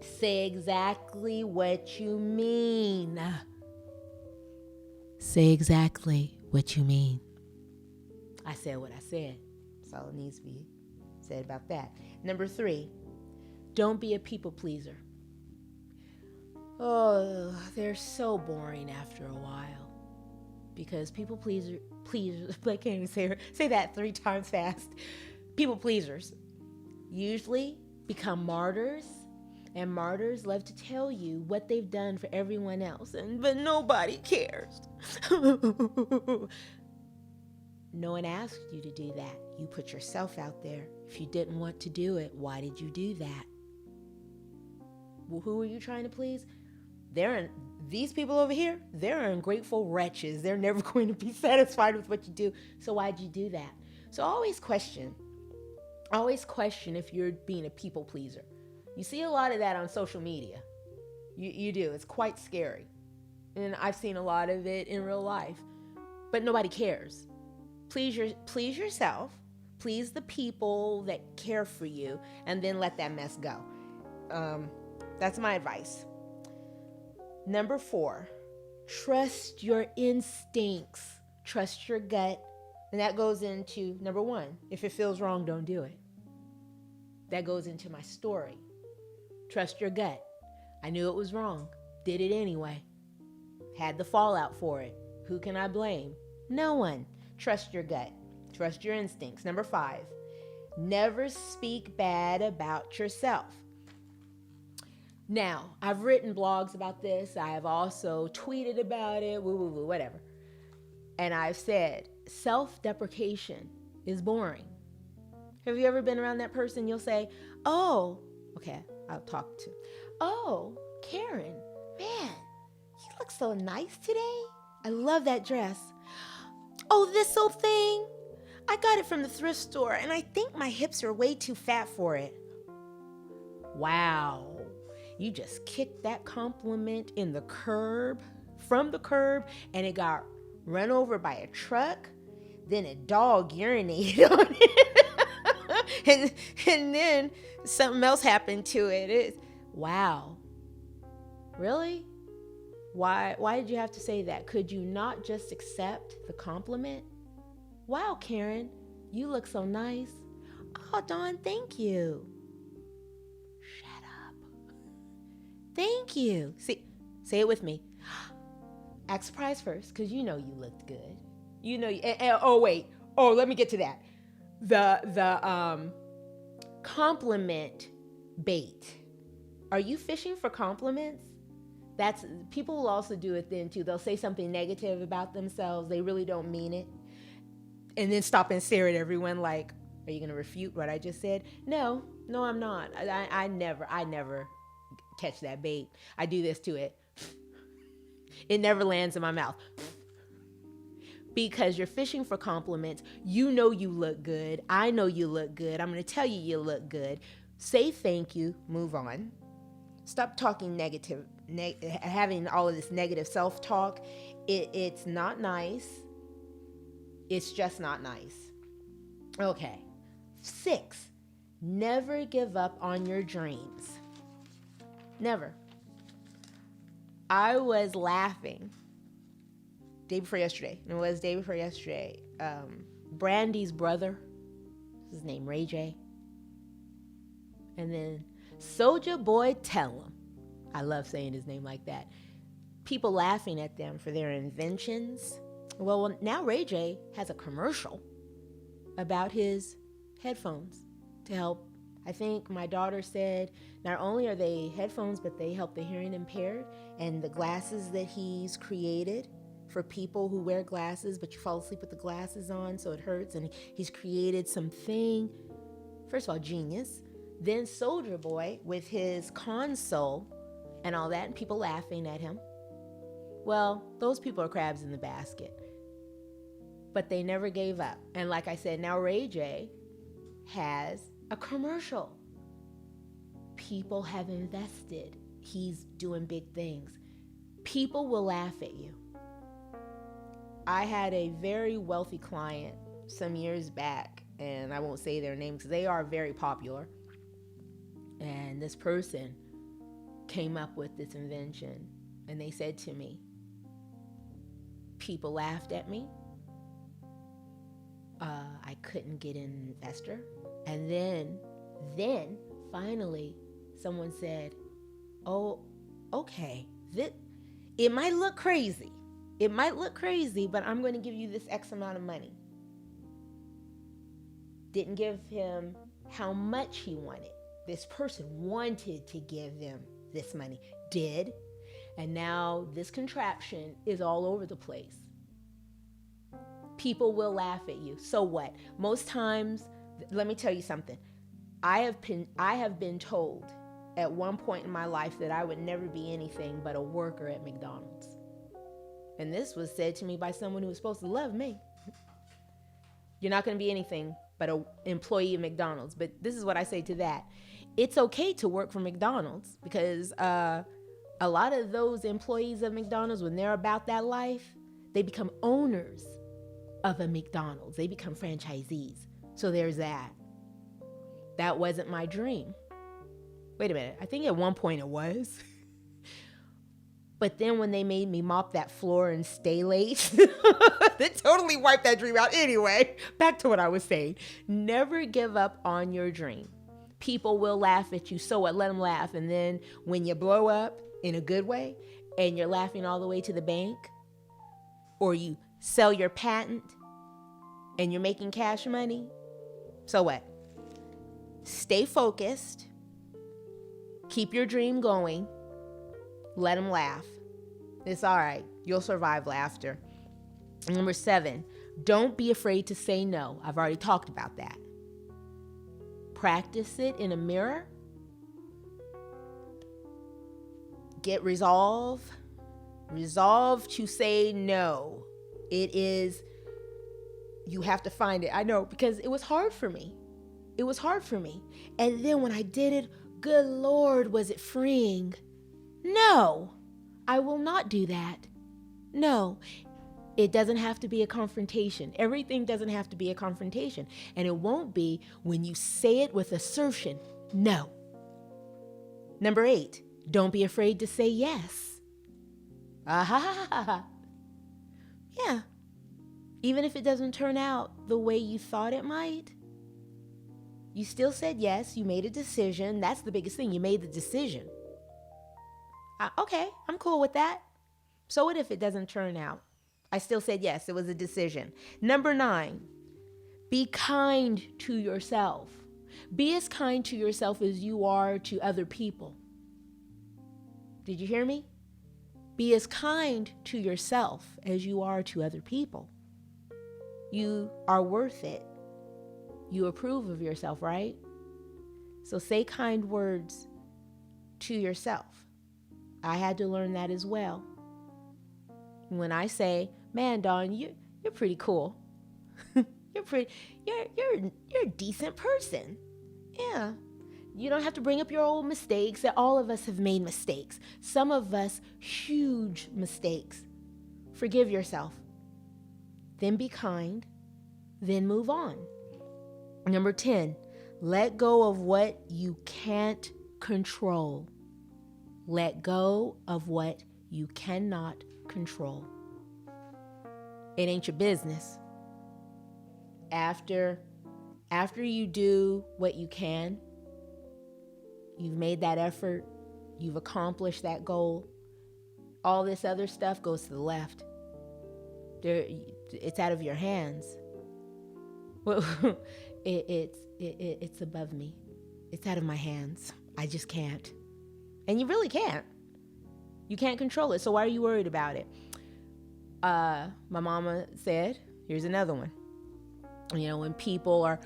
[SPEAKER 1] say exactly what you mean. Say exactly what you mean. I said what I said. That's all it needs to be said about that. Number 3, don't be a people pleaser. Oh, they're so boring after a while. Because people pleasers, I can't even say that 3 times fast. People pleasers usually become martyrs, and martyrs love to tell you what they've done for everyone else, but nobody cares. No one asked you to do that. You put yourself out there. If you didn't want to do it, why did you do that? Well, who are you trying to please? These people over here, they're ungrateful wretches. They're never going to be satisfied with what you do. So why'd you do that? So always question if you're being a people pleaser. You see a lot of that on social media. You do. It's quite scary. And I've seen a lot of it in real life. But nobody cares. Please yourself. Please the people that care for you. And then let that mess go. That's my advice. Number 4, trust your instincts. Trust your gut. And that goes into number 1. If it feels wrong, don't do it. That goes into my story. Trust your gut. I knew it was wrong. Did it anyway. Had the fallout for it. Who can I blame? No one. Trust your gut. Trust your instincts. Number 5, never speak bad about yourself. Now, I've written blogs about this. I have also tweeted about it, whatever. And I've said, self-deprecation is boring. Have you ever been around that person? You'll say, "Oh, okay, I'll talk to. Oh, Karen, man, you look so nice today. I love that dress. Oh, this old thing, I got it from the thrift store, and I think my hips are way too fat for it." Wow. You just kicked that compliment from the curb, and it got run over by a truck. Then a dog urinated on it. and then something else happened to it. Wow. Really? Why did you have to say that? Could you not just accept the compliment? "Wow, Karen, you look so nice." "Oh, Dawn, thank you." Shut up. "Thank you." See, say it with me. Act surprised first, because you know you looked good. You know. Let me get to that. The compliment bait. Are you fishing for compliments? People will also do it then too. They'll say something negative about themselves. They really don't mean it. And then stop and stare at everyone like, Are you going to refute what I just said? No, I'm not. I never catch that bait. I do this to it. It never lands in my mouth. Because you're fishing for compliments. You know you look good. I know you look good. I'm going to tell you look good. Say thank you. Move on. Stop talking negative, having all of this negative self-talk. It's not nice. It's just not nice. Okay. 6, never give up on your dreams. Never. I was laughing day before yesterday. Brandy's brother, his name Ray J. And then Soulja Boy Tell 'em. I love saying his name like that. People laughing at them for their inventions. Well, now Ray J has a commercial about his headphones to help. I think my daughter said not only are they headphones, but they help the hearing impaired, and the glasses that he's created for people who wear glasses, but you fall asleep with the glasses on, so it hurts. And he's created something, first of all, genius. Then Soulja Boy with his console and all that, and people laughing at him. Well, those people are crabs in the basket. But they never gave up. And like I said, now Ray J has a commercial. People have invested. He's doing big things. People will laugh at you. I had a very wealthy client some years back, and I won't say their name because they are very popular. And this person came up with this invention, and they said to me, people laughed at me. I couldn't get an investor. And then finally someone said, oh, okay, it might look crazy. But I'm going to give you this X amount of money. Didn't give him how much he wanted. This person wanted to give them this money. Did. And now this contraption is all over the place. People will laugh at you. So what? Most times, let me tell you something. I have been told at one point in my life that I would never be anything but a worker at McDonald's. And this was said to me by someone who was supposed to love me. You're not going to be anything but an employee of McDonald's. But this is what I say to that. It's okay to work for McDonald's because a lot of those employees of McDonald's, when they're about that life, they become owners of a McDonald's. They become franchisees. So there's that. That wasn't my dream. Wait a minute. I think at one point it was. But then when they made me mop that floor and stay late, they totally wiped that dream out. Anyway, back to what I was saying. Never give up on your dream. People will laugh at you. So what? Let them laugh. And then when you blow up in a good way and you're laughing all the way to the bank, or you sell your patent and you're making cash money, so what? Stay focused. Keep your dream going. Let them laugh. It's all right. You'll survive laughter. Number 7, don't be afraid to say no. I've already talked about that. Practice it in a mirror. Get resolve. Resolve to say no. You have to find it. I know, because it was hard for me. And then when I did it, good Lord, was it freeing. No, I will not do that. No, it doesn't have to be a confrontation. Everything doesn't have to be a confrontation. And it won't be when you say it with assertion. No. Number 8, don't be afraid to say yes. Yeah. Even if it doesn't turn out the way you thought it might, you still said yes. You made a decision. That's the biggest thing. You made the decision. Okay, I'm cool with that. So what if it doesn't turn out? I still said yes. It was a decision. Number 9, be kind to yourself. Be as kind to yourself as you are to other people. Did you hear me? Be as kind to yourself as you are to other people. You are worth it. You approve of yourself, right? So say kind words to yourself. I had to learn that as well. When I say, man, Dawn, you're pretty cool. You're a decent person. Yeah. You don't have to bring up your old mistakes. That all of us have made mistakes. Some of us, huge mistakes. Forgive yourself. Then be kind. Then move on. Number 10, let go of what you can't control. Let go of what you cannot control. It ain't your business. After you do what you can, you've made that effort, you've accomplished that goal, all this other stuff goes to the left. It's out of your hands. Well, it's above me. It's out of my hands. I just can't. And you really can't. You can't control it. So why are you worried about it? My mama said, here's another one. When people are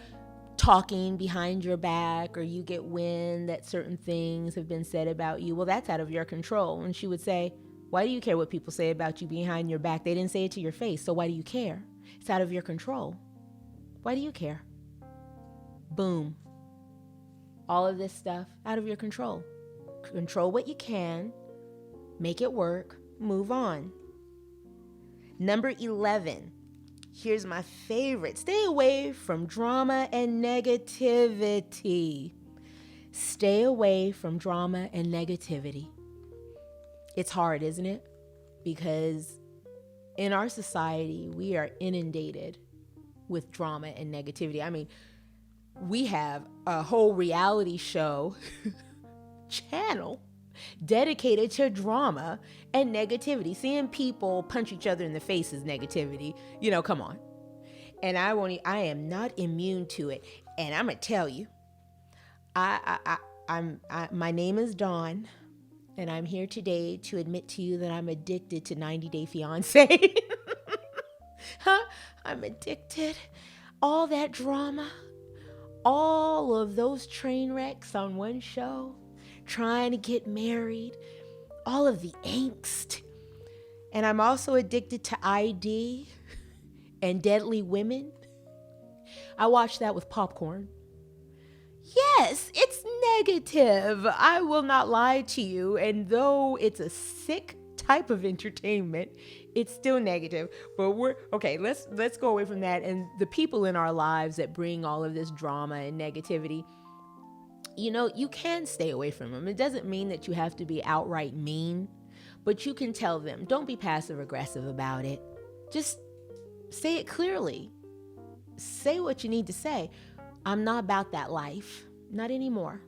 [SPEAKER 1] talking behind your back or you get wind that certain things have been said about you, well, that's out of your control. And she would say, why do you care what people say about you behind your back? They didn't say it to your face, so why do you care? It's out of your control. Why do you care? Boom. All of this stuff out of your control. Control what you can, make it work, move on. Number 11. Here's my favorite. Stay away from drama and negativity. Stay away from drama and negativity. It's hard, isn't it? Because in our society, we are inundated with drama and negativity. I mean, we have a whole reality show channel dedicated to drama and negativity. Seeing people punch each other in the face is negativity. Come on. And I am not immune to it. And I'm gonna tell you, my name is Dawn, and I'm here today to admit to you that I'm addicted to 90 Day Fiancé. I'm addicted. All that drama, all of those train wrecks on one show, trying to get married, all of the angst. And I'm also addicted to ID and Deadly Women. I watch that with popcorn. Yes, it's negative. I will not lie to you. And though it's a sick type of entertainment, it's still negative. But let's go away from that. And the people in our lives that bring all of this drama and negativity, you can stay away from them. It doesn't mean that you have to be outright mean, but you can tell them, don't be passive aggressive about it. Just say it clearly. Say what you need to say. I'm not about that life. Not anymore.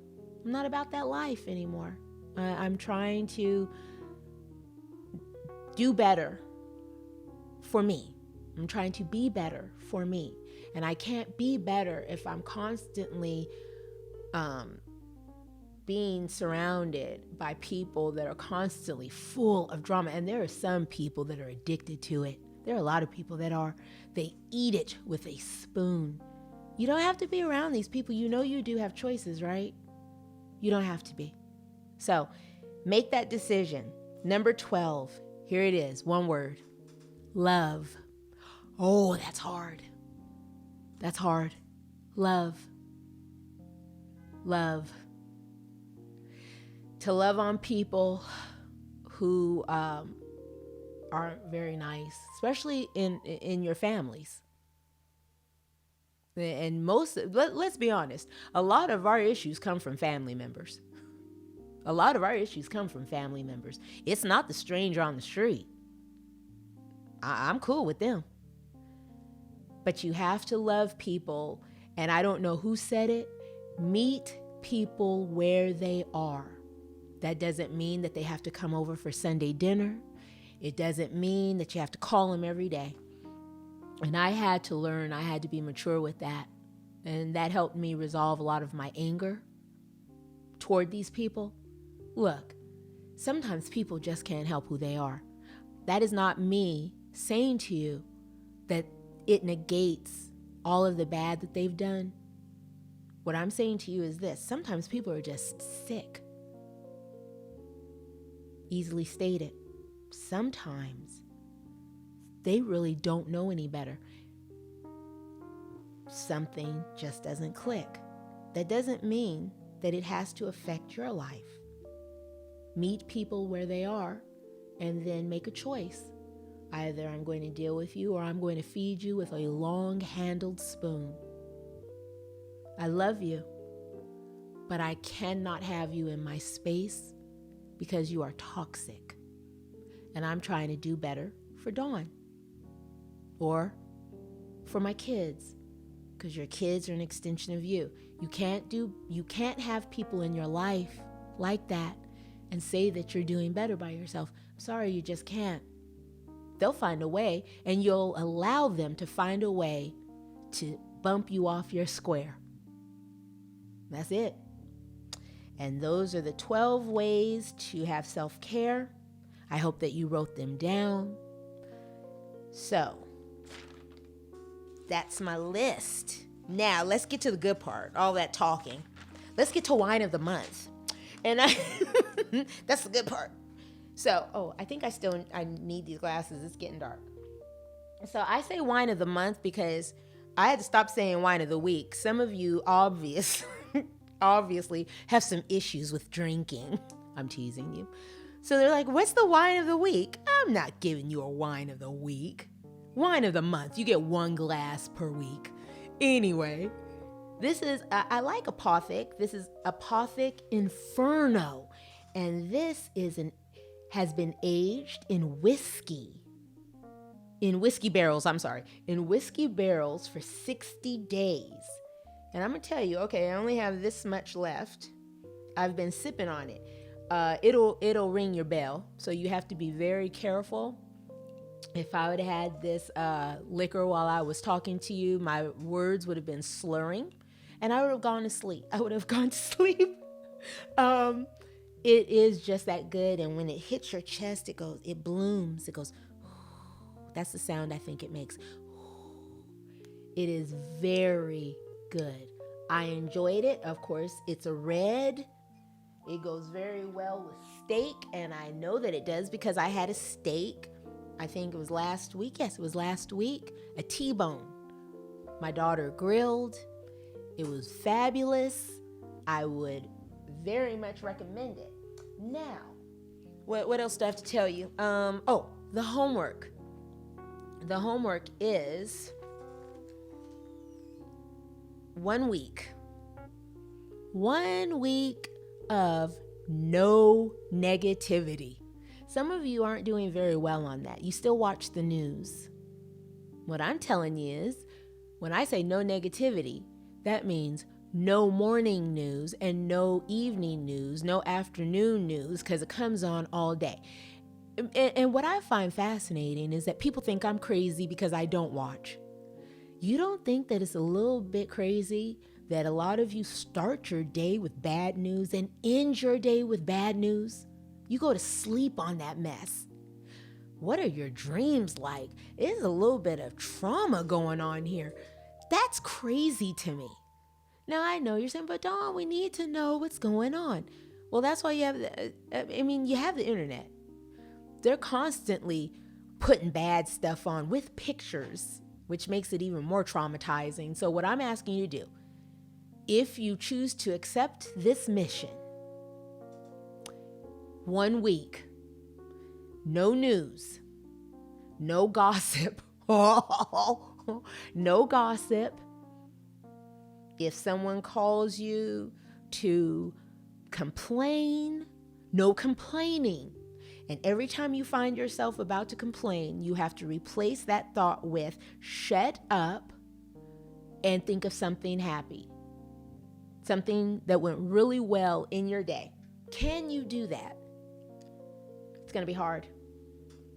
[SPEAKER 1] I'm not about that life anymore. I'm trying to do better for me. I'm trying to be better for me. And I can't be better if I'm constantly being surrounded by people that are constantly full of drama. And there are some people that are addicted to it. There are a lot of people that are. They eat it with a spoon. You don't have to be around these people. You do have choices, right? You don't have to be. So make that decision. Number 12. Here it is. One word. Love. Oh, that's hard. That's hard. Love. Love. To love on people who aren't very nice, especially in your families. And let's be honest, a lot of our issues come from family members. A lot of our issues come from family members. It's not the stranger on the street. I'm cool with them. But you have to love people, and I don't know who said it, meet people where they are. That doesn't mean that they have to come over for Sunday dinner. It doesn't mean that you have to call them every day. And I had to learn, I had to be mature with that. And that helped me resolve a lot of my anger toward these people. Look, sometimes people just can't help who they are. That is not me saying to you that it negates all of the bad that they've done. What I'm saying to you is this. Sometimes people are just sick. Easily stated. Sometimes they really don't know any better. Something just doesn't click. That doesn't mean that it has to affect your life. Meet people where they are and then make a choice. Either I'm going to deal with you or I'm going to feed you with a long-handled spoon. I love you, but I cannot have you in my space because you are toxic. And I'm trying to do better for Dawn or for my kids, because your kids are an extension of you. You can't have people in your life like that and say that you're doing better by yourself. I'm sorry, you just can't. They'll find a way, and you'll allow them to find a way to bump you off your square. That's it. And those are the 12 ways to have self-care. I hope that you wrote them down. So, that's my list. Now, let's get to the good part, all that talking. Let's get to wine of the month. And that's the good part. So, I think I need these glasses. It's getting dark. So I say wine of the month because I had to stop saying wine of the week. Some of you obviously have some issues with drinking. I'm teasing you. So they're like, what's the wine of the week? I'm not giving you a wine of the week. Wine of the month. You get one glass per week. Anyway, this is, I like Apothic. This is Apothic Inferno. And this has been aged in whiskey barrels for 60 days. And I'm going to tell you, okay, I only have this much left. I've been sipping on it. It'll ring your bell. So you have to be very careful. If I would have had this liquor while I was talking to you, my words would have been slurring and I would have gone to sleep. It is just that good. And when it hits your chest, it blooms. It goes, that's the sound I think it makes. It is very good. I enjoyed it. Of course, it's a red. It goes very well with steak. And I know that it does because I had a steak. I think it was last week. Yes, it was last week. A T-bone. My daughter grilled. It was fabulous. I would very much recommend it. Now, what else do I have to tell you? The homework. The homework is 1 week. 1 week of no negativity. Some of you aren't doing very well on that. You still watch the news. What I'm telling you is, when I say no negativity, that means no morning news and no evening news, no afternoon news, because it comes on all day. And what I find fascinating is that people think I'm crazy because I don't watch. You don't think that it's a little bit crazy that a lot of you start your day with bad news and end your day with bad news? You go to sleep on that mess. What are your dreams like? There's a little bit of trauma going on here. That's crazy to me. Now, I know you're saying, but Dawn, we need to know what's going on. Well, that's why you have you have the internet. They're constantly putting bad stuff on with pictures, which makes it even more traumatizing. So what I'm asking you to do, if you choose to accept this mission, 1 week, no news, no gossip, no gossip. If someone calls you to complain, no complaining. And every time you find yourself about to complain, you have to replace that thought with shut up and think of something happy. Something that went really well in your day. Can you do that? It's going to be hard.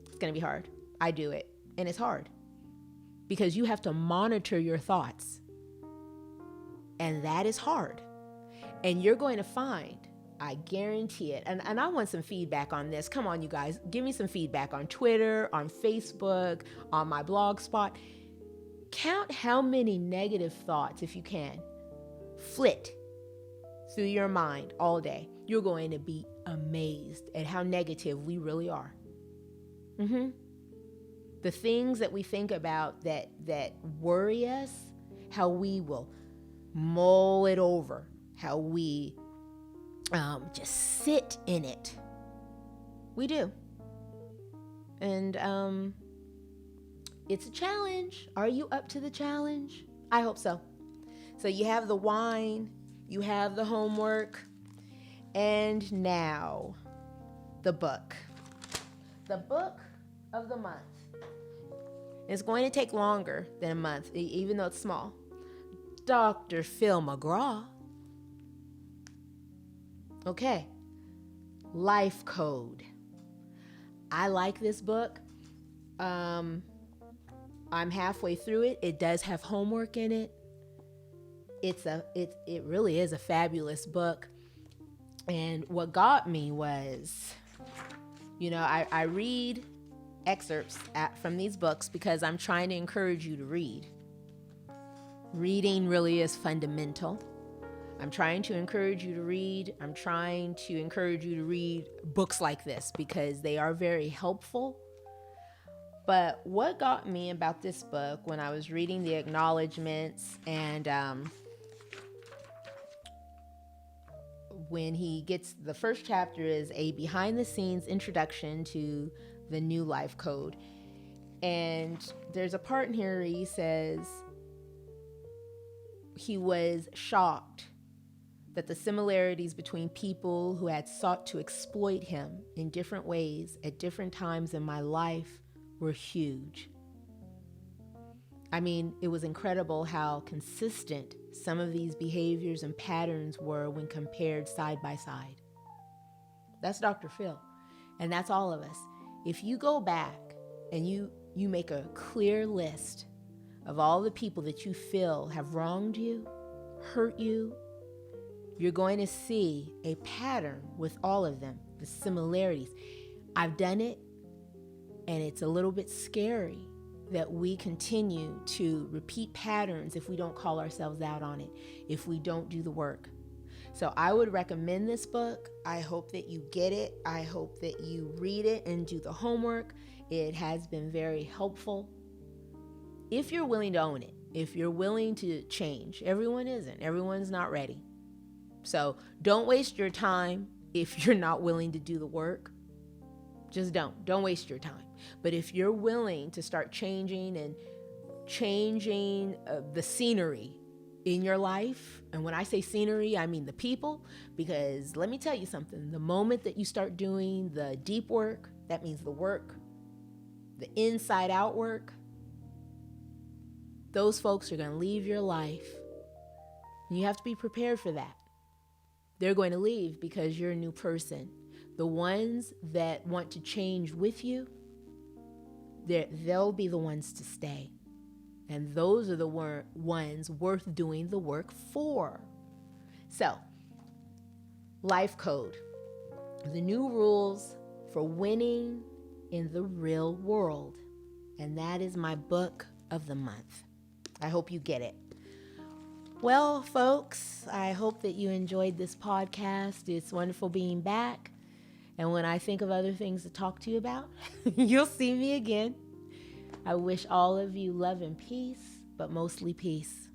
[SPEAKER 1] It's going to be hard. I do it. And it's hard. Because you have to monitor your thoughts. And that is hard. And you're going to find, I guarantee it. And I want some feedback on this. Come on, you guys. Give me some feedback on Twitter, on Facebook, on my blog spot. Count how many negative thoughts, if you can, flit through your mind all day, you're going to be amazed at how negative we really are. The things that we think about that worry us, how we will mull it over, how we just sit in it. We do. And it's a challenge. Are you up to the challenge? I hope so. So you have the wine, you have the homework, and now the book. The book of the month. It's going to take longer than a month, even though it's small. Dr. Phil Mcgraw. Okay. Life Code. I like this book. I'm halfway through it. It does have homework in it. It really is a fabulous book. And what got me was, I read excerpts from these books because I'm trying to encourage you to read. Reading really is fundamental. I'm trying to encourage you to read. I'm trying to encourage you to read books like this because they are very helpful. But what got me about this book when I was reading the acknowledgments and when he gets, the first chapter is a behind the scenes introduction to the new life code. And there's a part in here where he says he was shocked that the similarities between people who had sought to exploit him in different ways at different times in my life were huge. I mean, it was incredible how consistent some of these behaviors and patterns were when compared side by side. That's Dr. Phil, and that's all of us. If you go back and you make a clear list of all the people that you feel have wronged you, hurt you, you're going to see a pattern with all of them, the similarities. I've done it, and it's a little bit scary that we continue to repeat patterns if we don't call ourselves out on it, if we don't do the work. So I would recommend this book. I hope that you get it. I hope that you read it and do the homework. It has been very helpful. If you're willing to own it, if you're willing to change, everyone isn't. Everyone's not ready. So don't waste your time if you're not willing to do the work. Just don't waste your time. But if you're willing to start changing the scenery in your life, and when I say scenery, I mean the people, because let me tell you something, the moment that you start doing the deep work, that means the work, the inside out work, those folks are going to leave your life. And you have to be prepared for that. They're going to leave because you're a new person. The ones that want to change with you, they'll be the ones to stay. And those are the ones worth doing the work for. So, life code. The new rules for winning in the real world. And that is my book of the month. I hope you get it. Well, folks, I hope that you enjoyed this podcast. It's wonderful being back. And when I think of other things to talk to you about, you'll see me again. I wish all of you love and peace, but mostly peace.